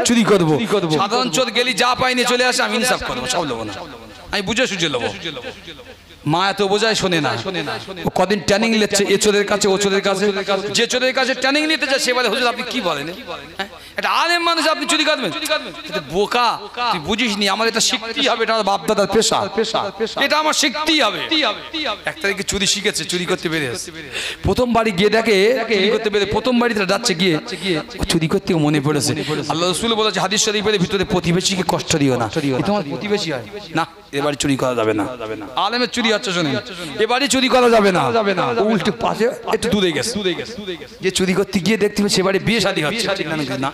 চুরি করবো। সাধারণ চোর গেলি যা পাইনি চলে আসে, আমি ইনসাফ করবো, সব লোবো না, আমি বুঝে সুঝে লোবো। মা এত বোঝায় শোনে না, ও কদিন ট্রেনিং নিচ্ছে এ চোরের কাছে ও চোরের কাছে, যে চোরের কাছে ট্রেনিং নিতে যায় সে বলে হুজুর আপনি কি বলেন, এটা আলেম মানুষ আপনি চুরি করবেন, এটা বোকা, তুই বুঝিসনি আমার এটা শিখতেই হবে, এটা আমার বাপ দাদার পেশা, এটা আমার শিখতেই হবে। এক তারিখে চুরি শিখেছে, চুরি করতে বেরিয়েছে, প্রথম বাড়ি গিয়ে দেখে চুরি করতে বেরিয়ে প্রথম বাড়িতে যাচ্ছে গিয়ে চুরি করতে মনে পড়েছে আল্লাহ রাসূল বলেছে হাদিস শরীফের ভিতরে প্রতিবেশীকে কষ্ট দিও না, তোমার প্রতিবেশী হয় না, এবারে চুরি করা যাবে না। আলেমের চুরি হচ্ছে শোনেন, এবারে চুরি করা যাবে না, উল্টে পাশে একটু দূরে গেছে, যে চুরি করতে গিয়ে দেখতে হবে সেবারে বিয়ে শাদী হচ্ছে না।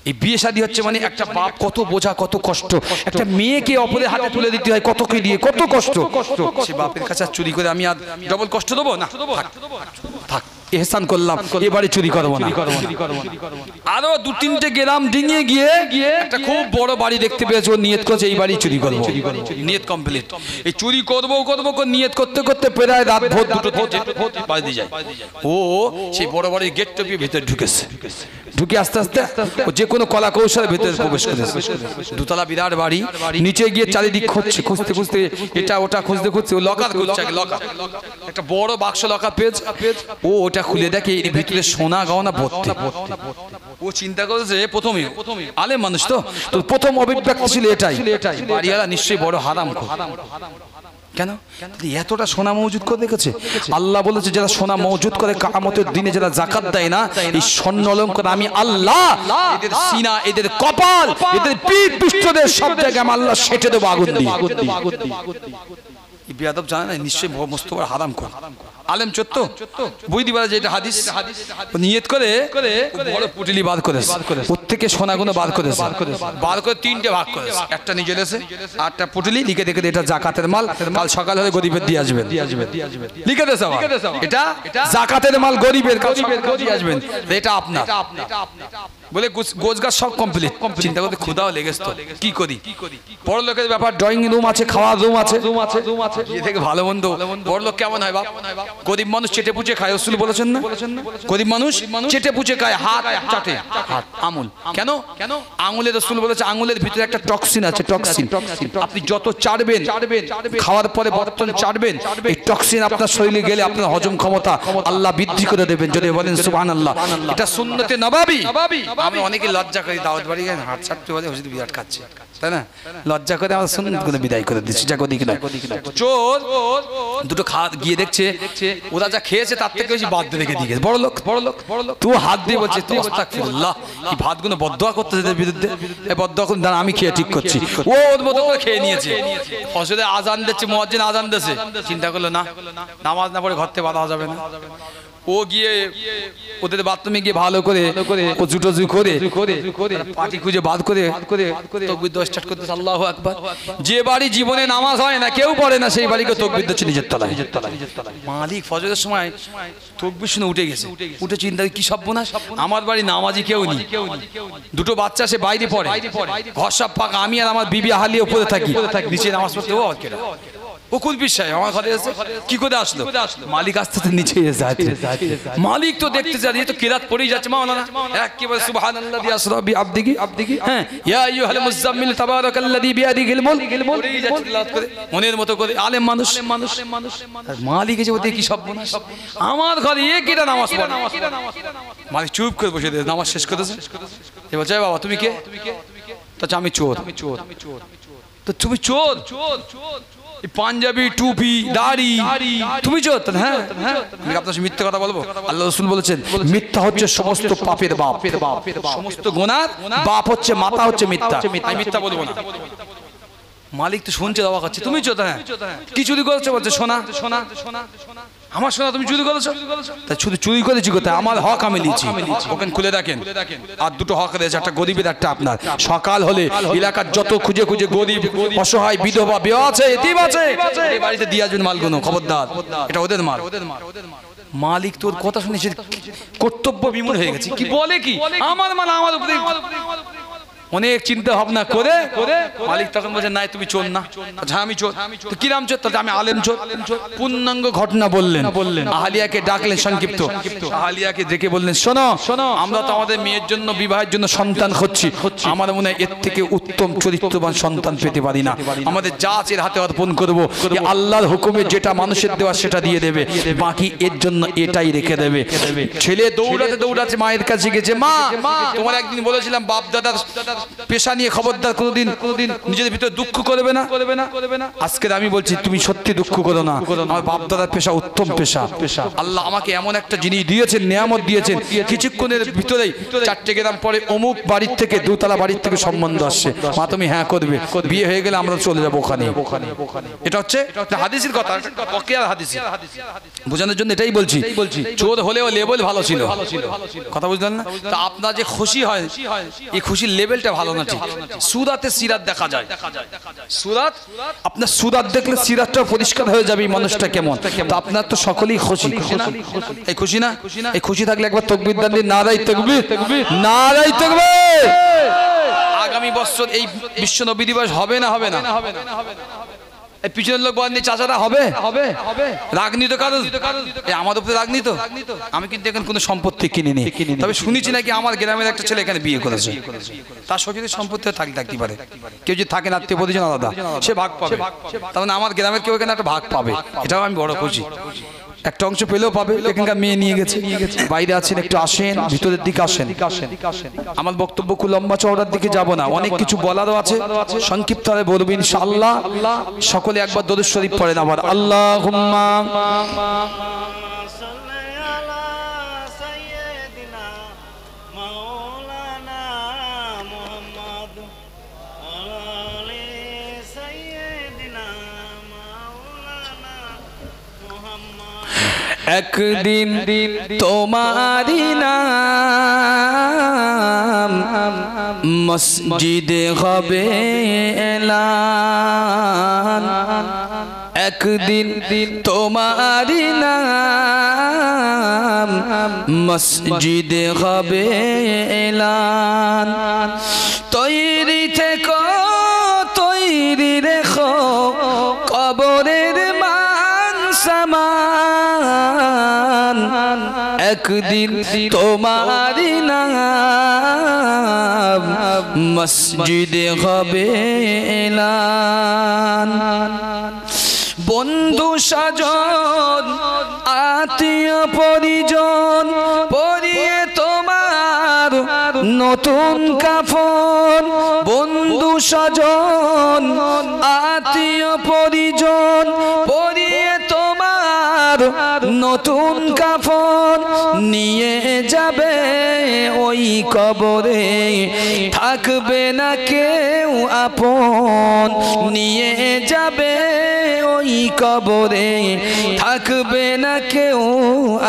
এই বিয়ে শাদী হচ্ছে মানে একটা বাপ কত বোঝা কত কষ্ট, একটা মেয়েকে অপরের হাতে তুলে দিতে হয় কত কি দিয়ে কত কষ্ট, সে বাপের কাছে চুরি করে আমি আর ডবল কষ্ট দেবো না, থাক এহসান করলাম, এবারে চুরি করবো না। আরো 2-3টে গ্রাম ডিঙিয়ে গিয়ে একটা খুব বড় বাড়ি দেখতে পেয়েছে, ও নিয়ত করছে এই বাড়ি চুরি করবো, নিয়ত কমপ্লিট, এই চুরি করবো নিয়ত করতে করতে প্রায় রাত ভোর 2টো বাজে যায়, ও সেই বড় বাড়ির গেট টপিয়ে ভিতরে ঢুকেছে, ঢুকে আস্তে আস্তে ও যে কোনো কলা কৌশলের ভিতরে প্রবেশ করেছে, দুতলা বিরাট বাড়ি, নিচে গিয়ে চারিদিক খুঁজছে, খুঁজতে খুঁজতে এটা ওটা খুঁজতে খুঁজতে ও লকার খুঁজছে, লকার একটা বড় বাক্স লকার পেয়েছে, ও ওটা খুলে দেখে এর ভিতরে সোনা গহনা ভর্তি। ও চিন্তা করেছে প্রথমে আলেম মানুষ তো প্রথম অভিব্যক্তি ছিল এটাই, বাড়িওয়ালা নিশ্চয়ই বড় হারামখোর। কেন এতটা সোনা মজুদ করে রেখেছে? আল্লাহ বলেছে যারা সোনা মজুদ করে কিয়ামতের দিনে যারা যাকাত দেয় না, এই স্বর্ণ অলংকার আমি আল্লাহ এদের সিনা, এদের কপাল, এদের পিঠ পৃষ্ঠদের সব জায়গায় আমি আল্লাহ সেটে দেবো আগুন দিয়ে। বেয়াদব জানে না নিশ্চয়ই মস্ত বড় হারামখোর, আলেম চত্ব বই দিবার যে এটা হাদিস, নিয়ত করে বড় পুটলি বার করেছে, ওর থেকে সোনাগুলো বার করেছে, বার করে 3টে ভাগ করেছে, একটা নিজে লেছে, আরটা পুটলি লিখে দেখে এটা জাকাতের মাল, কাল সকাল হলে গরিবের দিয়ে আসবেন, লিখে দেছে এটা জাকাতের মাল, গরিবের কাল দিয়ে আসবেন, এটা আপনার বলে গোছগাছ সব কমপ্লিট। চিন্তা করতে ক্ষুধাও লেগেছে, তো কি করি, বড় লোকের ব্যাপার, ড্রয়িং রুম আছে, খাওয়ার রুম আছে, থেকে ভালো মন্দ, বড় লোক কেমন হয় বাপ, গরিব মানুষ চেটে পুচে খায়, রাসূল বলেছেন না, গরিব মানুষ চেটে পুচে খায়, হাত চাটে, হাত আঙুল, কেন আঙুলের রাসূল বলেছে আঙুলের ভিতরে একটা টক্সিন আছে, টক্সিন আপনি যত চাটবেন, খাওয়ার পরে বর্তন চাটবেন, এই টক্সিন আপনার শরীরে গেলে আপনার হজম ক্ষমতা আল্লাহ বৃদ্ধি করে দেবেন, যদি বলেন সুবহানাল্লাহ। এটা সুন্নতে নবাবী। আমরা অনেকে লজ্জা করি, দাওয়াত বাড়ি গিয়ে হাত ছাড়তে বলে হুজুর বিরাট খাচ্ছে, তাই না, লজ্জা করে আমরা সুন্নতগুলো বিদায় করে দিচ্ছি, যা করি কিনা। চোর দুটো গিয়ে দেখছে ওরা যা খেয়েছে তার থেকে বেশি বাদ দিয়ে রেখে দিয়ে গেছে, বড় লোক তুই হাত দিয়ে বলছে তো আস্তাগফিরুল্লাহ, এই ভাতগুলো বদদোয়া করতেছে এদের বিরুদ্ধে, এই বদদোয়া করুন, দাঁড়া আমি খেয়ে ঠিক করছি, ও ওর মতো করে খেয়ে নিয়েছে, ফজরে আজান দিচ্ছে, মুয়াজ্জিন আজান দিচ্ছে, চিন্তা করলো না নামাজ না পড়ে ঘর থেকে বাধা যাবে না, ও গিয়ে ওদের বাথরুমে গিয়ে ভালো করে ও জুটোজু করে পাটি খুঁজে বাদ করে তাকবীর দেওয়া স্টার্ট করতেছে, আল্লাহু আকবার। যে বাড়ি জীবনে নামাজ হয় না, কেউ পড়ে না, সেই বাড়িকে তাকবীর দিচ্ছে নিজের তলায়। মালিক ফজরের সময় তাকবীর শুনে উঠে গেছে, উঠে চিন্তা কি সর্বনাশ, আমার বাড়ি নামাজি কেউ নেই, দুটো বাচ্চা সে বাইরে পড়ে, ঘর সব ফাঁকা, আমি আর আমার বিবি হালিয়ে উপরে থাকি, নিচে নামাজ পড়তে ও কেটে বকুল বিশ্বাস আমার ঘরে এসে কি করে আসলো, মালিক আস্তে আস্তে নিচে যায়, মালিক তো দেখতে যায় এ তো কিরাত পড়েই যাচ্ছে, মাওলানা একেবারে সুবহানাল্লাযী আসরা বিআবদিহি, হ্যাঁ ইয়া আইয়ুহাল মুযাম্মিল তাবারাকাল্লাযী বিয়াদিহিল মুলক, পড়েই যাচ্ছে তেলাওয়াত করে মনের মতো করে, আলেম মানুষ, আর মালিক এসে ওতে কি সর্বনাশ, আমার ঘরে এ কিরা নামাজ পড়ে, মালিক চুপ করে বসে দিয়ে নামাজ শেষ করেছে, এবার যায় বাবা তুমি কে, তো আমি চোর, তো তুমি চোর, পাঞ্জাবি টুপি দাড়ি তুমি চোর, হ্যাঁ আপনার মিথ্যা কথা বলবো, আল্লাহ রাসূল বলেছেন মিথ্যা হচ্ছে সমস্ত পাপের বাপ, সমস্ত গুনার বাপ হচ্ছে মাথা হচ্ছে মিথ্যা, আমি মিথ্যা বলবো না। মালিক তো শুনছে অবাক হচ্ছে, তুমি চোর, হ্যাঁ কি চুরি করেছো, বলছে সোনা, আমার সোনা তুমি চুরি করেছো, তাই শুধু চুরি করেছি কোথায়, আমার হক আমি নিয়েছি, ওখানে খুলে দেখেন আর দুটো হক রয়েছে, একটা গরিবের একটা আপনার, সকাল হলে এলাকার যত খুঁজে খুঁজে গরিব অসহায় বিধবা বিধবা আছে এতিম আছে এই বাড়িতে দিয়ে আসবেন মালগুলো, খবরদার এটা ওদের মাল। মালিক তোর কথা শুনেছে কর্তব্য বিমূঢ় হয়ে গেছে, কি বলে কি আমার মাল আমার উপরে, অনেক চিন্তা ভাবনা করে মালিক তখন বলছে না তুমি চোর না। আচ্ছা আমি চোর, তো কি নাম চোর? তাহলে আমি আলেম চোর। পূর্ণাঙ্গ ঘটনা বললেন। আহালিয়াকে ডাকলেন সংক্ষিপ্ত। আহালিয়াকে ডেকে বললেন শোনো, আমরা তো আমাদের মেয়ের জন্য বিবাহের জন্য সন্তান খুঁজছি, আমার মনে হয় এর থেকে উত্তম চরিত্রবান সন্তান পেতে পারি না। আমাদের যা আছে এর হাতে অর্পণ করবো, আল্লাহর হুকুমে যেটা মানুষের দেওয়া সেটা দিয়ে দেবে, বাকি এর জন্য এটাই রেখে দেবে। ছেলে দৌড়াতে দৌড়াতে মায়ের কাছে গেছে, মা তোমার একদিন বলেছিলাম বাপ দাদার পেশা নিয়ে খবরদার কোনোদিন নিজের ভিতরে দুঃখ করবে না। আজকে আমি বলছি তুমি সত্যি দুঃখ করো না, আমার বাপ দাদার পেশা উত্তম পেশা। আল্লাহ আমাকে এমন একটা জিনিস দিয়েছেন, নিয়ামত দিয়েছেন, কিছুক্ষণের ভিতরেই 4টে গ্রাম পরে অমুক বাড়ির থেকে, দোতলা বাড়ির থেকে সম্বন্ধ আসছে, মা তুমি হ্যাঁ করবে, বিয়ে হয়ে গেলে আমরা চলে যাবো ওখানে। এটা হচ্ছে হাদিসের কথা, হাদিস বোঝানোর জন্য এটাই বলছি। চোর হলেও লেভেল ভালো ছিল, কথা বুঝলেন না? তা আপনার যে খুশি হয় এই খুশির লেভেলটা ভালো না। ঠিক সুরাতে সিরাত দেখা যায়, সুরাত আপনার সুরাত দেখলে সিরাতটা পরিষ্কার হয়ে যাবে এই মানুষটা কেমন। তা আপনার তো সকলেই খুশি, এই খুশি না? এই খুশি থাকলে একবার তাকবীর দান দিন, নারায়ে তাকবীর, নারায়ে তাকবীর। আগামী বছর এই বিশ্ব নবী দিবস হবে না? হবে না? এই পিছনের লোক বলেন চাচারা হবে? রাগনি তো কারণ আমার উপরে রাগনি তো। আমি কিন্তু এখন কোনো সম্পত্তি কিনিনি, তবে শুনেছি নাকি আমার গ্রামের একটা ছেলে এখানে বিয়ে করেছে, তার সঙ্গে সম্পত্তি থাকতে পারে। কেউ যদি থাকে আত্মীয় পরিজন আলাদা, সে ভাগ পাবে। তার মানে আমার গ্রামের কেউ এখানে একটা ভাগ পাবে, এটাও আমি বড় খুশি। একটা অংশ পেলেও পাবে। এখানকার মেয়ে নিয়ে গেছে, বাইরে আছেন, একটু আসেন, ভিতরের দিকে আসেন। আমার বক্তব্য খুব লম্বা চওড়ার দিকে যাব না, অনেক কিছু বলারও আছে, সংক্ষিপ্ত ভাবে বলবো ইনশাআল্লাহ। সকলে একবার দরুদ শরীফ পড়েন আবার, আল্লাহুম্মা একদিন তোমারি নাম মসজিদে হবে এলান, একদিন তোমারি নাম মসজিদে হবে এলান। তৈরি থেকো, তৈরি রেখো, কবরের মান সামান, একদিন তোমারি নাম মসজিদে হবে এলান। বন্ধু স্বজন আত্মীয় পরিজন পরিয়ে তোমার নতুন কাফন, বন্ধু স্বজন আত্মীয় পরিজন পরিয়ে তোমার নতুন কাফন, নিয়ে যাবে ওই কবরে, থাকবে না কেউ আপন, নিয়ে যাবে ওই কবরে, থাকবে না কেউ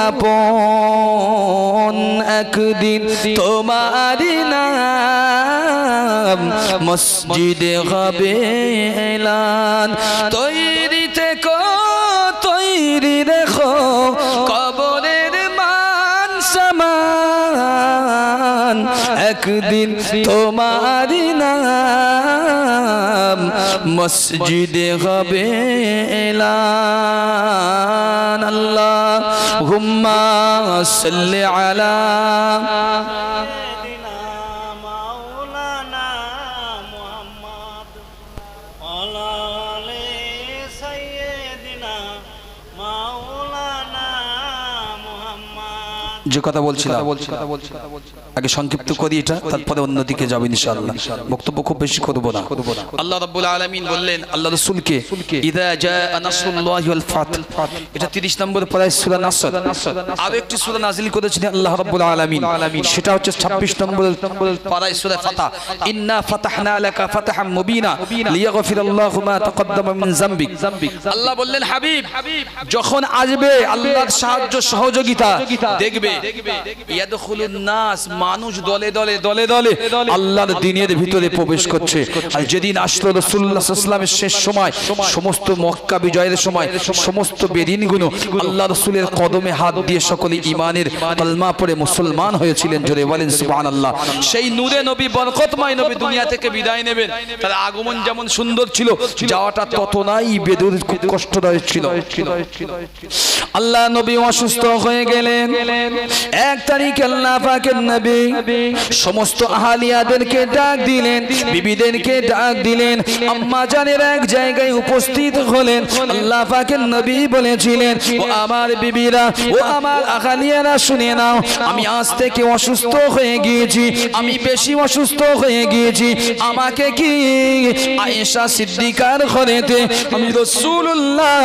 আপন। একদিন তোমারি নাম মসজিদে হবে এলান। তৈরি থেকো, তৈরি রেখো, কবরের মান সামান, একদিন তোমারি নাম মসজিদে হবে এলান। আল্লাহুম্মা সাল্লি আলা যে কথা বলছিলাম আগে সংক্ষিপ্ত করি এটা, তারপরে অন্যদিকে যাবেন ইনশাআল্লাহ। বক্তব্য খুব বেশি করব না। আল্লাহ রাব্বুল আলামিন বললেন আল্লাহ রাসূলকে, ইযা জাআ নাসরুল্লাহি ওয়াল ফাত, এটা 30 নম্বর পারায় সূরা নাসর। আর একটি সূরা নাযিল করেছেন আল্লাহ রাব্বুল আলামিন, সেটা হচ্ছে 26 নম্বর পারায় সূরা ফাতা, ইন্না ফাতাহনা লাকা ফাতহাম মুবিনা লিয়াগফিরাল্লাহু মা তাকদ্দামা মিন যামবিক। আল্লাহ বললেন হাবিব, যখন আসবে আল্লাহর সাহায্য সহযোগিতা দেখবে, ইয়াদখুলুন নাস, মানুষ দলে দলে দলে দলে আল্লাহর দ্বীনের ভিতরে প্রবেশ করছে। আর যেদিন আসলো রাসূলুল্লাহ সাল্লাল্লাহু আলাইহি ওয়াসাল্লামের শেষ সময়, সমস্ত মক্কা বিজয়ের সময় সমস্ত বেদিনগুলো আল্লাহ রাসূলের কদমে হাত দিয়ে সকলে ঈমানের কালমা পড়ে মুসলমান হয়েছিলেন। জোরে বলেন সুবহানাল্লাহ। সেই নূরে নবী, বরকতময় নবী দুনিয়া থেকে বিদায় নেবেন। তার আগমন যেমন সুন্দর ছিল, যাওয়াটা ততটাই বেদুর খুব কষ্টদায়ক ছিল। আল্লাহ নবী অসুস্থ হয়ে গেলেন। 1 তারিখ আল্লাহ পাকের নবী সমস্ত আহলিয়াদেরকে ডাক দিলেন, বিবিদেরকে ডাক দিলেন। আম্মা জানের এক জায়গায় উপস্থিত হলেন। আল্লাহ পাকের নবী বলেছিলেন, ও আমার বিবিরা, ও আমার আহলিয়ারা, শুনে নাও, আমি আজ থেকে অসুস্থ হয়ে গিয়েছি, আমি বেশি অসুস্থ হয়ে গিয়েছি। আমাকে কি আয়েশা সিদ্দিকার ঘরেতে আমি রাসূলুল্লাহ,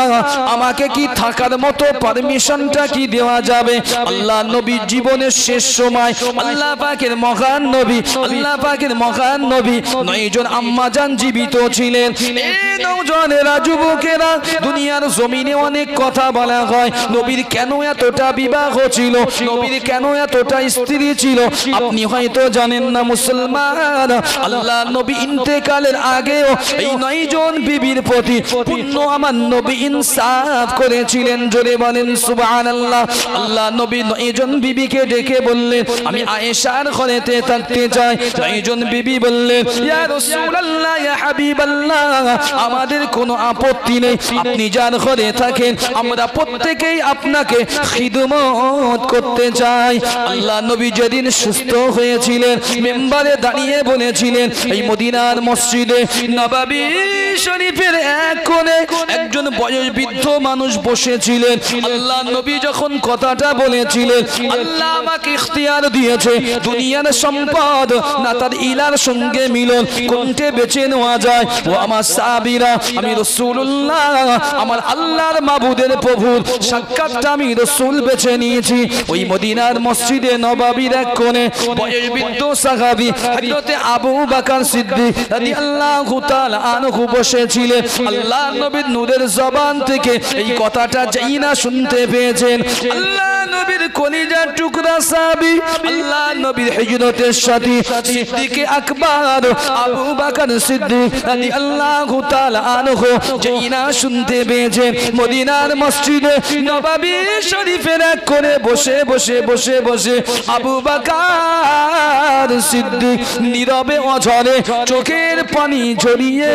আমাকে কি থাকার মতো পারমিশনটা কি দেওয়া যাবে? আল্লাহ নবী জীবনের শেষ সময় আল্লাহ পাকের মহান নবী, আল্লাহ পাকের মহান নবী 9 জন আম্মা জান জীবিত ছিলেন। এই নওজওয়ানেরা, যুবকেরা, দুনিয়ার জমিনে অনেক কথা বলা হয়, নবীর কেন এতটা বিবাহ ছিল, নবীর কেন এতটা স্ত্রী ছিল। আপনি হয়তো জানেন না মুসলমান, আল্লাহ নবী ইন্তেকালের আগেও এই 9 জন বিবির প্রতি পূর্ণ আমার নবী ইনসাফ করেছিলেন। জোরে বলেন সুবহানাল্লাহ। আল্লাহ নবী 9 জন বিবিকে ডেকে বললেন, আমি আয়েশার ঘরেতে থাকতে চাই। 9 জন বিবি বললেন, ইয়া রাসূলুল্লাহ, ইয়া হাবিবাল্লাহ, আমাদের কোনো আপত্তি নেই, আপনি যার ঘরে থাকেন, আমরা প্রত্যেকেই আপনাকে খিদমত করতে চাই। আল্লাহ নবী যেদিন সুস্থ হয়েছিলেন, মিম্বারে দাঁড়িয়ে বলেছিলেন, এই মদিনার মসজিদে নববী শরীফের এক কোণে একজন বয়োবৃদ্ধ মানুষ বসেছিলেন। আল্লাহ নবী যখন কথাটা বলেছিলেন, আল্লাহ আমাকে ইখতিয়ার দিয়েছে, দুনিয়ার সম্পদ না তার ইলার সঙ্গে মিলন, কোনটা বেছে নেওয়া যায়? ও আমার সাহাবীরা, আমি রাসূলুল্লাহ, আমার আল্লাহর মাবুদের প্রভুর সাক্ষাৎটা আমি রাসূল বেছে নিয়েছি। ওই মদিনার মসজিদে নববীর এক কোণে বয়োবৃদ্ধ সাহাবী হযরতে আবু বকর সিদ্দিক রাদিয়াল্লাহু তাআলা আনহু বসেছিলেন। আল্লাহ নবীর নূরের জবান থেকে এই কথাটা যেই না শুনতে পেয়েছেন, আল্লাহ নবীর কলিজার টুকরা সাহাবী, আল্লাহ নবীর হিজরতের সাথী সিদ্দিকে আকবর আবু বকর সিদ্দিক রাদিয়াল্লাহু তাআলা আনহু যেই না শুনতে পেয়েছেন, মদিনার মসজিদে নববী শরীফের এক কোণে বসে বসে বসে বসে আবু বকর সিদ্দিক নীরবে অঝরে চোখের পানি ঝরিয়ে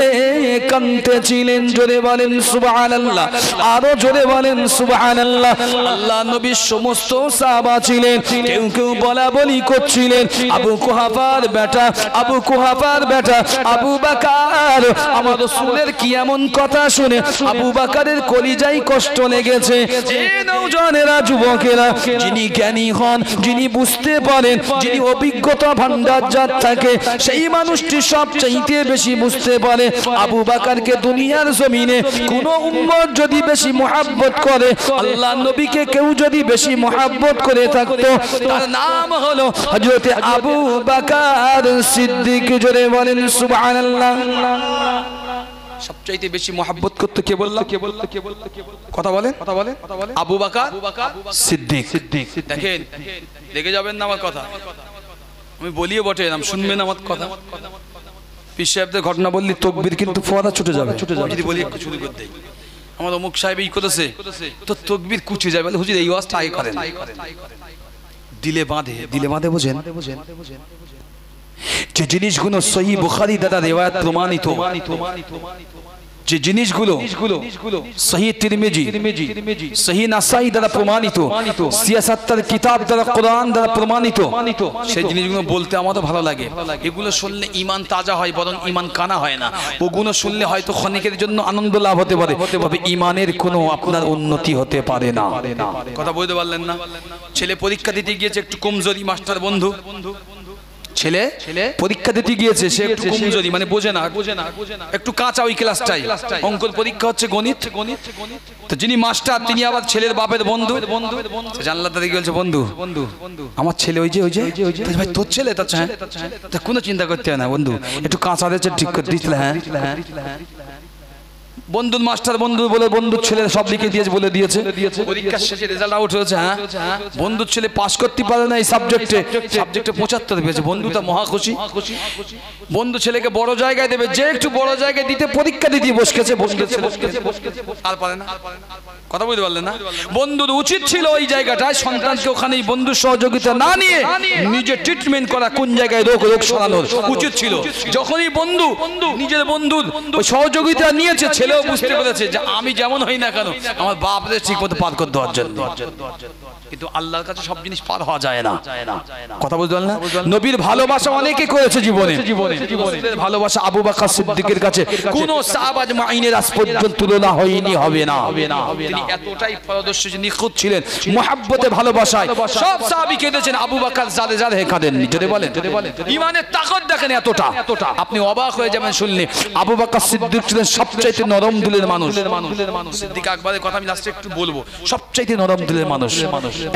কাঁদতেছিলেন। জোরে বলেন সুবহানাল্লাহ, আরো জোরে বলেন সুবহানাল্লাহ। আল্লাহ নবীর সমস্ত সাহাবা ছিলেন, কেউ কেউ বলা বলি করছিলেন, আবু কুহাফার বেটা, আবু কুহাফার বেটা আবু বকর, আমার রাসূলের কি এমন কথা শুনে আবু বকরের কলিজায় কষ্ট লেগেছে। এই নওজওয়ানেরা, যুবকেরা, যিনি জ্ঞানী হন, যিনি বুঝতে পারেন, যিনি অভিজ্ঞতা ভান্ডার যার থাকে, সেই মানুষটি সবচাইতে বেশি বুঝতে পারে আবু বকরকে দুনিয়ার জমিনে কোন উম্মত যদি বেশি মুহাব্বত করে, আল্লাহ নবীকে কেউ যদি বেশি মুহাব্বত করে থাকতো, তার নাম হলো হযরতে আবু বকর সিদ্দিক। জোরে বলেন সুবহানাল্লাহ। সবচাইতে বেশি মুহাব্বত করতে কে বলল? কথা বলেন, আবু বকর সিদ্দিক। দেখেন, দেখে যাবেন না আমার কথা, আমি বলিও বটে, নাম শুনবেন আমার কথা। পীর সাহেবদের ঘটনা বললি তকবীর কিন্তু ফোয়ারা ছুটে যাবে। যদি বলি একটু শুরু করতে, আমার অমুক সাহেব এই করেছে, তো তকবীর কুচে যাবে, বলে হুজুর এই ওয়াজটা আগে করেন। দিলে বাঁধে, দিলে বাঁধে, বোঝেন? যে জিনিসগুলো সহিহ বুখারী দ্বারা রিওয়ায়াত প্রমাণিত, যে জিনিসগুলো সহিহ তিরমিজি, সহিহ নাসাই দ্বারা প্রমাণিত, সিয়াসাতের কিতাব দ্বারা, কোরআন দ্বারা প্রমাণিত, সেই জিনিসগুলো বলতে আমারও ভালো লাগে। এগুলো শুনলে ঈমান তাজা হয়, বরং ঈমান কানা হয় না। ওগুলো শুনলে হয়তো ক্ষণিকের জন্য আনন্দ লাভ হতে পারে, তবে ঈমানের কোনো আপনার উন্নতি হতে পারে না। কথা বুঝতে পারলেন না? ছেলে পরীক্ষা দিতে গিয়েছে, একটু কমজোরি মাস্টার বন্ধু, ছেলে পরীক্ষা দিতে গিয়েছে, সে একটু কমজোরি, মানে বোঝে না, একটু কাঁচা ওই ক্লাসটাই। অঙ্কের পরীক্ষা হচ্ছে, গণিত। তো যিনি মাস্টার, তিনি আবার ছেলের বাপের বন্ধু। জানলা তাদের বলছে, বন্ধু আমার ছেলে ওই যে ভাই তোর ছেলে, তা কোনো চিন্তা করতে হয় না বন্ধু, একটু কাঁচা দিয়েছে, ঠিক করে দিয়েছিল। হ্যাঁ, বন্ধুর মাস্টার বন্ধু বলে বন্ধুর ছেলে সব লিখে দিয়েছে বলে দিয়েছে পরীক্ষার শেষে রেজাল্ট আউট হয়েছে হ্যাঁ বন্ধুর ছেলে পাস করতে পারে না এই সাবজেক্টে 75 পেয়েছে বন্ধুটা মহা খুশি বন্ধু ছেলেকে বড় জায়গায় দেবে যে একটু বড় জায়গায় দিতে পরীক্ষা দিতে বসকেছে বন্ধুর ছেলে আর পারে না কথা বুঝতে পারলেন না বন্ধুর উচিত ছিল ওই জায়গাটায় সন্তানকে ওখানে বন্ধুর সহযোগিতা না নিয়ে নিজে ট্রিটমেন্ট করা কোন জায়গায় রোগ সরানোর উচিত ছিল যখনই বন্ধু নিজের বন্ধুর ওই সহযোগিতা নিয়েছে ছেলেও বুঝতে পেরেছে যে আমি যেমন হই না কেন আমার বাপদের ঠিক মতো পার করে দেওয়ার জন্য কিন্তু আল্লাহর কাছে সব জিনিস পার হওয়া যায় না কথা বুঝতে পারলেন না নবীর ভালোবাসা অনেকে করেছে জীবনে ভালোবাসা আবু বকর সিদ্দিকের কাছে কোন সাহাবা আজমাইনের আজ পর্যন্ত তুলনা হয়নি হবে না তিনি এতটাই পারদর্শী নিখুঁত ছিলেন মুহাব্বতে ভালোবাসায় সব সাহাবী কেঁদেছেন আবু বকর জালে জালে কাঁদেননি যদি বলেন ঈমানের তাকত দেখেন এতটা আপনি অবাক হয়ে যাবেন শুনলে আবু বকর সিদ্দিক ছিলেন সবচাইতে নরম দিলের মানুষ সিদ্দিক আকবরের কথা আমি লাস্টে একটু বলবো সবচাইতে নরম দিলের মানুষ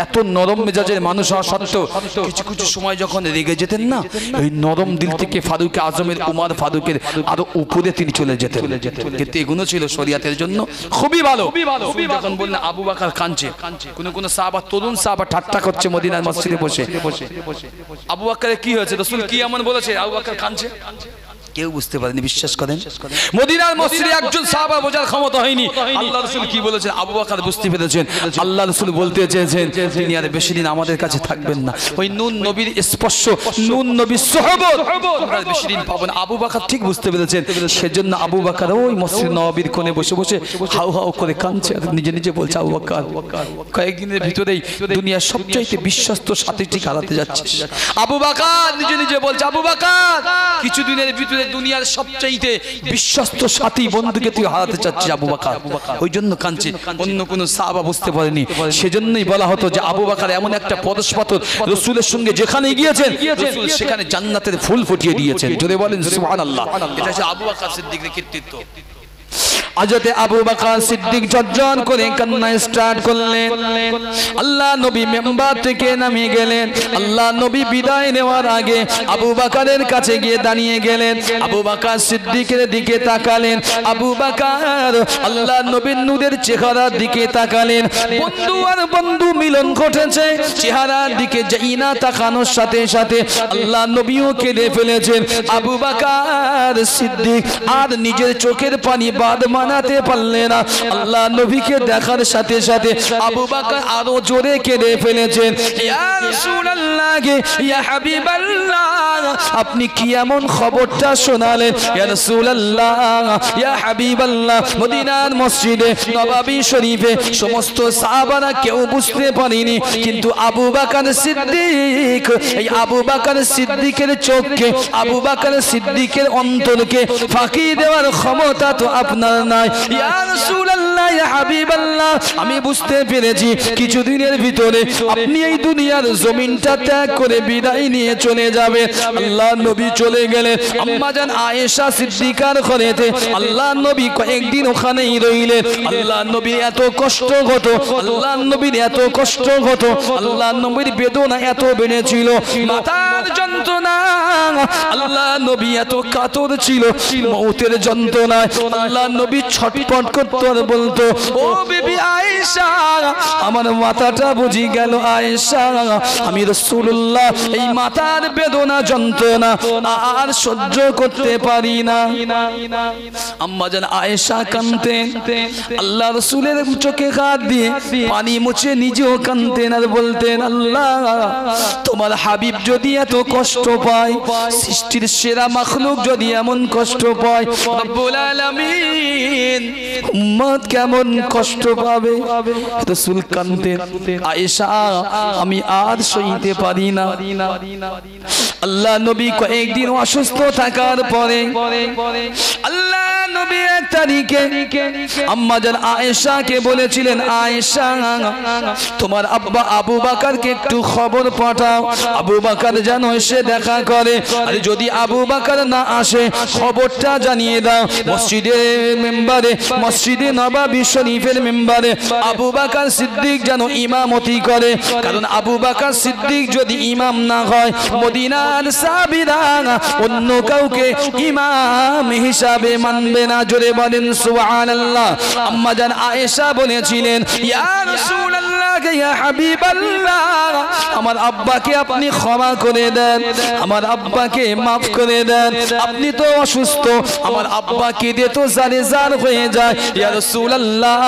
এত নরম মেজাজের মানুষ হওয়া সত্ত্বেও কিছু কিছু সময় যখন রেগে যেতেন না ওই নরম দিল থেকে ফারুক আজমের উমর ফারুকের আরো উপরে তিনি চলে যেতেন কিন্তু এগুলো ছিল শরিয়াতের জন্য খুবই ভালো যখন বললেন আবু বকর কাঁদছে কোন সাহাবা তরুণ সাহাবা ঠাট্টা করছে মদিনার মসজিদে বসে আবু বকরের কি হয়েছে রাসূল কি এমন বলেছে আবু বকর কাঁদছে কেউ বুঝতে পারেনি বিশ্বাস করেন মদিনার মসজিদে একজন সাহাবা বোঝার ক্ষমতা হয়নি আল্লাহ রাসূল কি বলেছেন আবু বকর বুঝতে পেরেছেন আল্লাহ রাসূল বলতে চেয়েছেন তিনি আর বেশি দিন আমাদের কাছে থাকবেন না ওই নূন নবীর স্পর্শ নূন নবীর সুহবত আমরা বেশি দিন পাবো না আবু বকর ঠিক বুঝতে পেরেছেন সেজন্য আবু বকর ওই মসজিদ নববীর কোণে বসে বসে হাউ হাউ করে কাঁদছে আর নিজে নিজে বলছে আবু বকর কয়েকদিনের ভিতরেই দুনিয়ার সবচাইতে বিশ্বস্ত সাথীটি হারাতে যাচ্ছে আবু বকর নিজে নিজে বলছে আবু বকর কিছুদিনের ভিতরে দুনিয়ার সবচাইতে বিশ্বস্ত সাথী বন্ধুকে তুই হারাতে চাচ্ছিস আবু বকর ওই জন্য কাঁদছে অন্য কোন সাহাবা বুঝতে পারেনি সেজন্যই বলা হতো যে আবু বকর এমন একটা পরশপাথর রাসূলের সঙ্গে যেখানে গিয়েছেন রাসূল সেখানে জান্নাতের ফুল ফুটিয়ে দিয়েছেন জোরে বলেন সুবহানাল্লাহ এটা হচ্ছে আবু বকর সিদ্দিকের কীর্তিত্ব হযরতে আবু বকর সিদ্দিক ঝরঝর করে কান্না স্টার্ট করলেন আল্লাহ নবী মিম্বার থেকে নামে গেলেন আল্লাহ নবী বিদায় নেওয়ার আগে আবু বকরের কাছে গিয়ে দাঁড়িয়ে গেলেন আবু বকর সিদ্দিকের দিকে তাকালেন আবু বকর আল্লাহ নবীর নূরের চেহারার দিকে তাকালেন বন্ধু আর বন্ধু মিলন ঘটেছে চেহারার দিকে যাইনা তাকানোর সাথে সাথে আল্লাহ নবীও কেঁদে ফেলেছেন আবু বকর সিদ্দিক আর নিজের চোখের পানি বাদ মানাতে পারলেন না আল্লাহ নবীকে দেখার সাথে সাথে আবু বকর আরো জোরে কেঁদে ফেলেছেন ইয়া রাসূলুল্লাহ ইয়া হাবিবাল্লাহ আপনি কি এমন খবরটা শোনালেন ইয়া রাসূলুল্লাহ ইয়া হাবিবাল্লাহ মদিনার মসজিদে নববী শরীফে সমস্ত সাহাবারা কেউ বুঝতে পারেনি কিন্তু আবু বকর সিদ্দিক এই আবু বকর সিদ্দিকের চোখকে আবু বকর সিদ্দিকের অন্তরকে ফাঁকি দেওয়ার ক্ষমতা তো আপনার নাই ইয়া রাসূলুল্লাহ ইয়া হাবিবাল্লাহ আমি বুঝতে পেরেছি কিছুদিনের ভিতরে আপনি এই দুনিয়ার জমিনটা ত্যাগ করে বিদায় নিয়ে চলে যাবেন আল্লাহ নবী চলে গেলেন আম্মা জান আয়েশা সিদ্দিকার ঘরেতে আল্লাহ নবী কয়েকদিন ওখানেই রইলেন আল্লাহ নবীর এত কষ্ট হতো আল্লাহ নবীর এত কষ্ট হতো আল্লাহ নবীর বেদনা এত বেড়েছিল মাথার যন্ত্রণা আল্লাহ নবী এত কাতর ছিল মউতের যন্ত্রণায় আল্লাহ নবী ছটপট করতো আর বলতো ও বিবি আয়েশা আমার মাথাটা বুঝি গেল আয়েশা আমি রাসূলুল্লাহ এই মাথার বেদনা যন্ত্রণা আর সহ্য করতে পারি না আম্মা জান আয়েশা কাঁদতেন আল্লাহ রাসূলের চোখে হাত দিয়ে পানি মুছে নিজেও কাঁদতেন আর বলতেন আল্লাহ তোমার হাবিব যদি এত কষ্ট পায় সৃষ্টির সেরা মাখলুক যদি এমন কষ্ট পায় রব্বুল আলামিন উম্মত কেমন কষ্ট পাবে রাসূল কাঁদতেন আয়েশা আমি আর সইতে পারি না আল্লাহ নবী কয়েকদিন অসুস্থ থাকার পরে আল্লাহ নবী এক তারিখে আম্মা জান আয়েশাকে বলেছিলেন আয়েশা তোমার আব্বা আবু বকরকে একটু খবর পাঠাও আবু বকর যেন এসে দেখা করে আর যদি আবু বকর না আসে খবরটা জানিয়ে দাও মসজিদের মেম্বারে মসজিদে নববী শরীফের মেম্বারে আবু বকর সিদ্দিক যেন ইমামতি করে কারণ আবু বকর সিদ্দিক যদি ইমাম না হয় মদিনার সাহাবীরা অন্য কাউকে ইমাম হিসাবে মানবে না? জোরে বলেন সুবহানাল্লাহ। আম্মা জান আয়েশা বলেছিলেন, ইয়া রাসূলুল্লাহ, ইয়া হাবিবাল্লাহ, আমার আব্বাকে আপনি ক্ষমা করে দেন, আমার আব্বাকে মাফ করে দেন, আপনি তো অসুস্থ, আমার আব্বা কেঁদে তো জারে জার হয়ে যায়। ইয়া রাসূলুল্লাহ,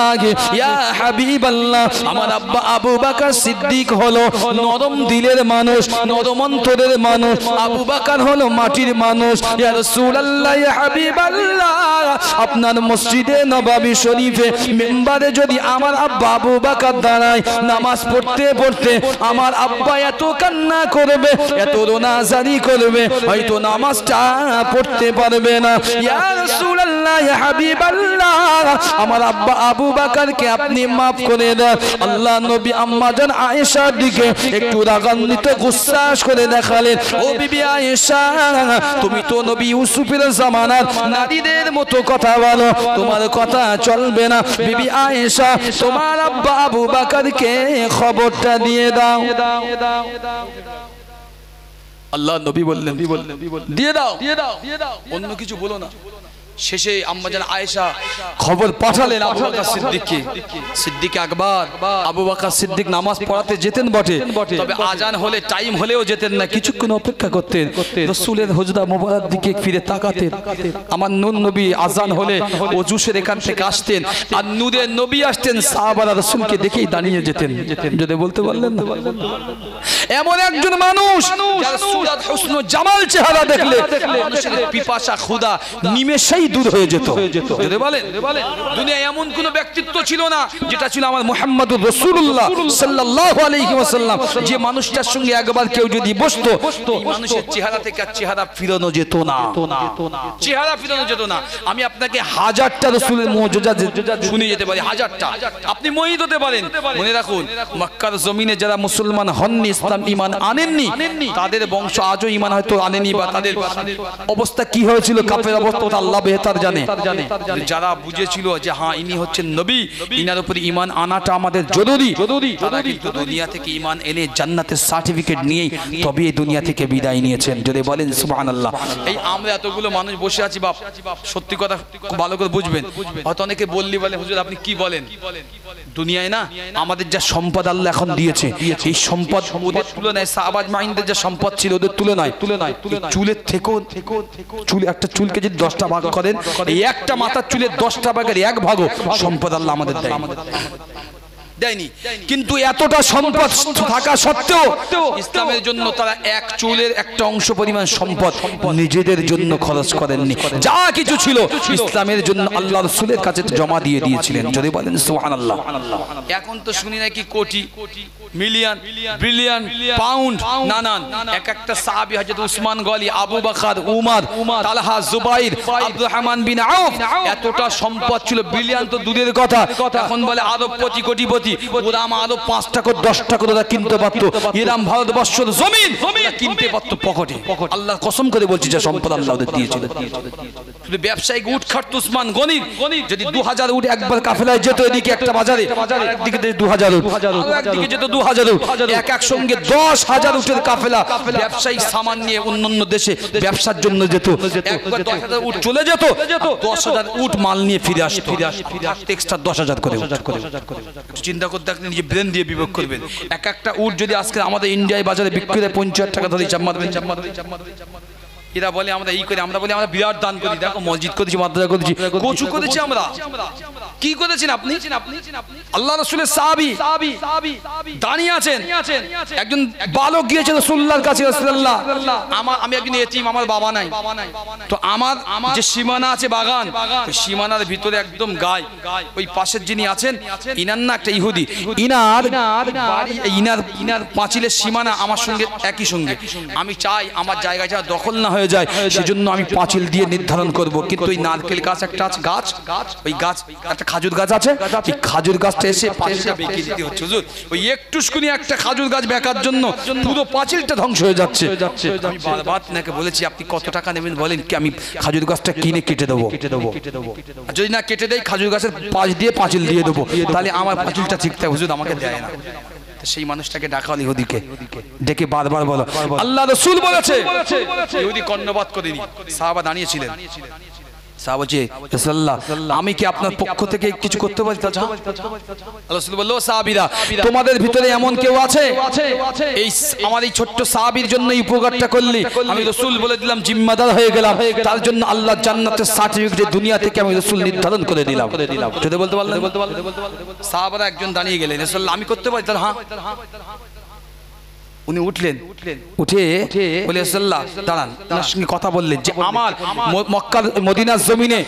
ইয়া হাবিবাল্লাহ, আমার আব্বা আবু বকর সিদ্দিক হলো নরম দিলের মানুষ, নরম অন্তরের মানুষ, আবু বকর হলো মাটির মানুষ। ইয়া রাসূলুল্লাহ, ইয়া হাবিবাল্লাহ, আপনার মসজিদে নববী শরীফে মিম্বারে যদি আমার আব্বা আবু বকর দাঁড়ায় নামাজ পড়তে পড়তে আমার আব্বা এত কান্না করবে, এত রোনাজারি করবে, হয়তো নামাজটা পড়তে পারবে না। ইয়া রাসূলুল্লাহ, ইয়া হাবিবাল্লাহ, আমার আব্বা আবু বকরকে আপনি মাফ করে দেন। আল্লাহ নবী আম্মা জান আয়েশার দিকে একটু রাগান্বিত গুসাস করে দেখালেন, ও বিবি আয়েশা, তুমি তো নবী ইউসুফের জামানার নারীদের মতো কথা বলো, তোমার কথা চলবে না। বিবি আয়েশা, তোমার আব্বা আবু বকরকে খবরটা দিয়ে দাও। আল্লাহ নবী বললেন, দিয়ে দাও, অন্য কিছু বলো না। শেষে আম্মা জান আয়েশা খবর পাঠালেন আবু বকর সিদ্দিককে। সিদ্দিক আকবর আবু বকর সিদ্দিক নামাজ পড়াতে যেতেন বটে, তবে আজান হলে টাইম হলেও যেতেন না, কিছুক্ষণ অপেক্ষা করতেন, রাসূলের হুজরা মোবারক দিকে ফিরে তাকাতেন। আমার নূর নবী আজান হলে ওযু সেরে এখান থেকে আসতেন, আর নূরের নবী আসতেন, সাহাবারা রাসূলকে দেখেই দাঁড়িয়ে যেতেন। যদি বলতে পারলেন না, এমন একজন মানুষ যার সুরাত হুসন জামাল চেহারা দেখলে মানুষের পিপাসা ক্ষুধা নিমেষেই দূর হয়ে যেত। যদি বলেন, দুনিয়ায় এমন কোন ব্যক্তিত্ব ছিল না যেটা ছিল আমার মুহাম্মদুর রাসূলুল্লাহ সাল্লাল্লাহু আলাইহি ওয়াসাল্লাম, যে মানুষটার সঙ্গে একবার কেউ যদি বসতো এই মানুষের চেহারা থেকে আর চেহারা ফিরানো যেত না, চেহারা ফিরানো যেত না। আমি আপনাকে হাজারটা রাসূলের মুজিজা শুনিয়ে যেতে পারি, হাজারটা, আপনি মোহিত হতে পারেন। মনে রাখুন, মক্কার জমিনে যারা মুসলমান হননি, ইসলাম ঈমান আনেননি, তাদের বংশ আজও ঈমান হয়তো আনেনি, বা তাদের অবস্থা কি হয়েছিল, কাফের অবস্থা আল্লাহ বেহতার জানে। যারা বুঝেছিল যে হ্যাঁ ইনি হচ্ছেন নবী, ইনার উপরে ঈমান আনাটা আমাদের জরুরি, তারা কিন্তু দুনিয়া থেকে ঈমান এনে জান্নাতের সার্টিফিকেট নিয়ে তবে এই দুনিয়া থেকে বিদায় নিয়েছেন। যদি বলেন সুবহানাল্লাহ। এই আমরা এতগুলো মানুষ বসে আছি, বাপ সত্যি কথা ভালো করে বুঝবেন। হয়তো অনেকে বললি বলে, হুজুর আপনি কি বলেন, দুনিয়ায় না আমাদের যা সম্পদ আল্লাহ এখন দিয়েছে, এই সম্পদ ওদের তুলনায় সাহাবাজ মাইনদের যা সম্পদ ছিল ওদের তুলনায় চুলের থেকেও, চুল একটা চুলকে যদি 10টা ভাগ করেন, এই একটা মাথার চুলের 10টা ভাগের 1 ভাগও সম্পদ আল্লাহ আমাদের দেয়নি। কিন্তু এতটা সম্পদ থাকা সত্ত্বেও ইসলামের জন্য তারা এক চুলের একটা অংশ পরিমাণ সম্পদ নিজেদের জন্য খরচ করেননি। যা কিছু ছিল ইসলামের জন্য আল্লাহ রাসূলের কাছে জমা দিয়ে দিয়েছিলেন। যদি বলেন সুবহানাল্লাহ। এখন তো শুনি নাকি কোটি, মিলিয়ন, বিলিয়ন, পাউন্ড, নানান এক একটা সাহাবী, হযরত উসমান গনি, আবু বকর, উমর, তালহা, জুবাইর, আব্দুর রহমান বিন আউফ, এতটা সম্পদ ছিল, বিলিয়ন তো দূরের কথা। এখন বলে আরবপতি, কোটিপতি, ওরাম আরো 5 টাকা 10 টাকা ওরা কিনতে পারতো, ইরাম ভারতবর্ষের জমিন কিনতে পারতো পকেটে। আল্লাহর কসম করে বলছি, যে সম্পদ আল্লাহ ওদের দিয়েছিল। শুধু ব্যবসায়িক উট খাটতো উসমান গনির, যদি 2000 উট একবার কাফেলায় যেত, এদিকে একটা বাজারে, একদিকে 2000 উট, একদিকে যেত 2000 উট, এক সঙ্গে 10,000 উটের কাফেলা ব্যবসায়িক সামান নিয়ে অন্যান্য দেশে ব্যবসার জন্য যেত। একবার 10,000 উট চলে যেত, 10,000 উট মাল নিয়ে ফিরে আসতো, এক্সট্রা 10,000 করে। চিন্তা করতে থাকলে নিজে ব্রেন দিয়ে বিবেক করবেন। এক একটা উট যদি আজকে আমাদের ইন্ডিয়ায় বাজারে বিক্রি হয় 50 টাকা ধরে চাম্মাদবেন। এরা বলে আমরা এই করি, আমরা বলি আমরা বিরাট দান করি। দেখো মসজিদ করেছি, মাদ্রাসা করেছি, কচু করেছি আমরা। কি করেছেন আপনি? আল্লাহ রাসূলের সাহাবী দাঁড়িয়ে আছেন, একজন বালক গিয়েছে রাসূলুল্লাহর কাছে, রাসূলুল্লাহ আমি একজন এতিম, আমার বাবা নাই, তো আমার যে সীমানা আছে বাগান, সীমানার ভিতরে একদম গায়, ওই পাশের যিনি আছেন ইনার না একটা ইহুদি, ইনার পাঁচিলের সীমানা আমার সঙ্গে একই সঙ্গে। আমি চাই আমার জায়গা যা দখল না হয়ে যায়, সেজন্য আমি পাঁচিল দিয়ে নির্ধারণ করব। কিন্তু ওই নারকেল গাছ একটা আছে, গাছ, ওই গাছ একটা খাজুর গাছ আছে, এই খাজুর গাছটা এসে পাঁচিলটা বেঁকে দিতে হচ্ছে। হুজুর ওই একটুখানি একটা খাজুর গাছ বেঁকার জন্য পুরো পাঁচিলটা ধ্বংস হয়ে যাচ্ছে। আমি বারবার আপনাকে বলেছি আপনি কত টাকা নেবেন বলেন, কি আমি খাজুর গাছটা কিনে কেটে দেবো, যদি না কেটে দেয় খাজুর গাছের পাশ দিয়ে পাঁচিল দিয়ে দেবো, তাহলে আমার পাঁচিলটা ঠিক থাকে। হুজুর আমাকে দেয় না। সেই মানুষটাকে ডাকা হল ইহুদিকে, ডেকে বারবার বলো আল্লাহ রাসূল বলেছে। ইহুদি কর্ণপাত করেনি, সাহাবা দাঁড়িয়েছিলেন। সাহাবা বলছে রাসূলুল্লাহ আমি কি আপনার পক্ষ থেকে কিছু করতে পারি? রাসূল বলল সাহাবীরা তোমাদের ভিতরে এমন কেউ আছে এই আমার এই ছোট্ট সাহাবীর জন্য এই উপকারটা করলি, আমি রাসূল বলে দিলাম জিম্মাদার হয়ে গেলাম, তার জন্য আল্লাহ জান্নাতের সার্টিফিকেট দুনিয়া থেকে আমি রাসূল নির্ধারণ করে দিলাম। যদি বলতে পারলেন সাহাবারা একজন দাঁড়িয়ে গেলেন, রাসূলুল্লাহ আমি করতে পারি? হ্যাঁ। উনি উঠলেন, উঠে বলে রাসূলুল্লাহ দাঁড়ান, তার সঙ্গে কথা বললেন যে আমার মক্কার মদিনার জমিনে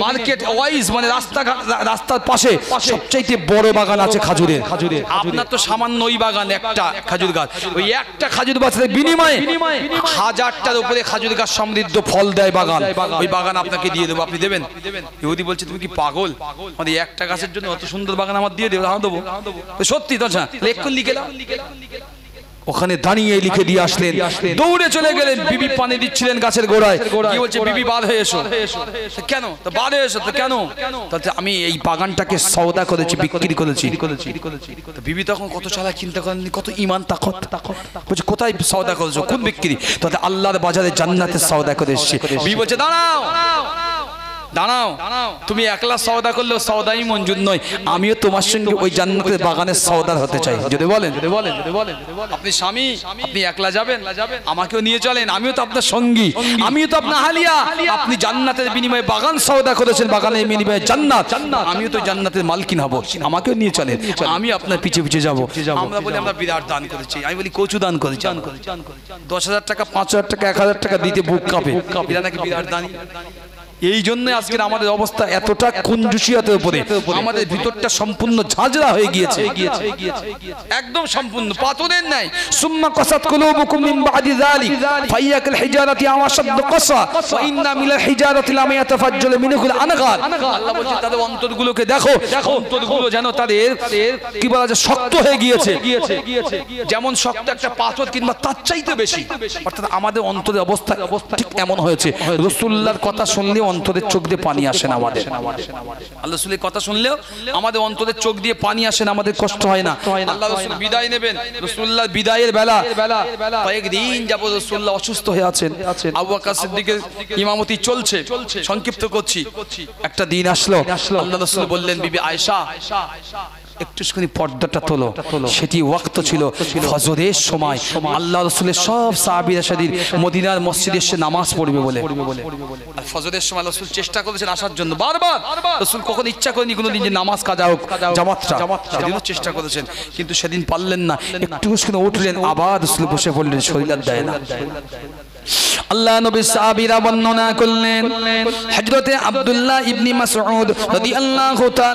মার্কেট ওয়াইজ মানে রাস্তার পাশে সবচাইতে বড় বাগান আছে খাজুরের। আপনার তো সামান্য ওই বাগান একটা খাজুর গাছ, ওই একটা খাজুর গাছের বিনিময়ে 1000টার উপরে খাজুর গাছ সমৃদ্ধ ফল দেয় বাগান, ওই বাগান আপনাকে দিয়ে দেবো, আপনি দেবেন? ইহুদি বলছে তুমি কি পাগল, মানে একটা গাছের জন্য অত সুন্দর বাগান আমার দিয়ে দেবো? হ্যাঁ দেবো। সত্যি তো লেখ লিখে দাও। ওখানে দাঁড়িয়ে লিখে দিয়ে আসলেন, দৌড়ে চলে গেলেন, বিবি পানি দিচ্ছিলেন গাছের গোড়ায়, কি বলছে বিবি বার হয়ে এসো। কেন? তো বার হয়ে এসো। তো কেন? তাতে আমি এই বাগানটাকে সওদা করেছি, বিক্রি করেছি। বিবি তখন কত চালাক, চিন্তা করেন কত ঈমান তাকত, বলছে কোথায় সওদা করেছো, কোন বিক্রি? তাতে আল্লাহর বাজারে জান্নাতের সওদা করে এসেছি। বিবি বলছে দাঁড়াও দাঁড়াও, তুমি একলা সওদা করলেও সওদাই মঞ্জুর নয়, আমিও তোমার সঙ্গে ওই জান্নাতের বাগানের সওদার হতে চাই। যদি বলেন আপনি স্বামী, আপনি একলা যাবেন, আমাকেও নিয়ে চলেন, আমিও তো আপনার সঙ্গী, আমিও তো আপনার হালিয়া, আপনি জান্নাতের বিনিময়ে বাগান সওদা করেছেন, বাগানের বিনিময়ে জান্নাত, আমিও তো জান্নাতের মালকিন হব, আমাকেও নিয়ে চলেন, আমি আপনার পিছে পিছে যাবো। আমরা বলি আমরা বিরাট দান করেছি, আমি বলি কচু দান করেছি, 10,000 টাকা 5,000 টাকা 1,000 টাকা দিতে বুক কাঁপে, এরা নাকি বিরাট দান। এই জন্য আজকের আমাদের অবস্থা এতটা কুঞ্জুসিয়াতের উপরে, আমাদের ভিতরটা সম্পূর্ণ ঝাঁঝরা হয়ে গিয়েছে, একদম সম্পূর্ণ পাথরের নাই। সুম্মা কাসাত কুলুবুকুম মিন বাদি যালিক ফাইয়াকাল হিজারাতি আও আশাদ্দু কাসা ওয়া ইন্না মিনাল হিজারাতি লামা ইয়াতাফাজ্জালু মিনহুল আনগার। আল্লাহ বলছে তাদের অন্তরগুলোকে দেখো, অন্তরগুলো যেন তাদের কি বলা যায় শক্ত হয়ে গিয়েছে, যেমন শক্ত একটা পাথর কিংবা তার চাইতে বেশি। অর্থাৎ আমাদের অন্তরের অবস্থা ঠিক এমন হয়েছে, রাসূলুল্লাহর কথা শুনলে অন্তরের চোখ দিয়ে পানি আসে না আমাদের, আল্লাহ রাসূলের কথা শুনলেও আমাদের অন্তরের চোখ দিয়ে পানি আসে না, আমাদের কষ্ট হয় না। আল্লাহ রাসূল বিদায় নেবেন, রাসূলুল্লাহ বিদায়ের বেলা কয়েকদিন যাবত রাসূলুল্লাহ অসুস্থ হয়ে আছেন, আবু বকর সিদ্দিকের ইমামতি চলছে, সংক্ষিপ্ত করছি। একটা দিন আসলো, আল্লাহ রাসূল বললেন বিবি আয়েশা একটুখানি পর্দাটা তোলো, সেটি ওয়াক্ত ছিল ফজরের সময়, আল্লাহ রাসূলের সব সাহাবীরা সাথে মদিনার মসজিদে এসে নামাজ পড়বে বলে। আর ফজরের সময় রাসূল চেষ্টা করেছেন আসার জন্য, বারবার রাসূল কখনো ইচ্ছা করেনি কোনোদিন যে নামাজ কাজা হোক, জামাতটা, সেদিনও চেষ্টা করেছেন, কিন্তু সেদিন পারলেন না। একটুখানি উঠলেন, আবার রাসূল বসে পড়লেন, শরীর আর দেয় না। আল্লাহ নবী সাহাবীরা বর্ণনা করলেন, হযরতে আব্দুল্লাহ ইবনে মাসউদ রাদিয়াল্লাহু তাআলা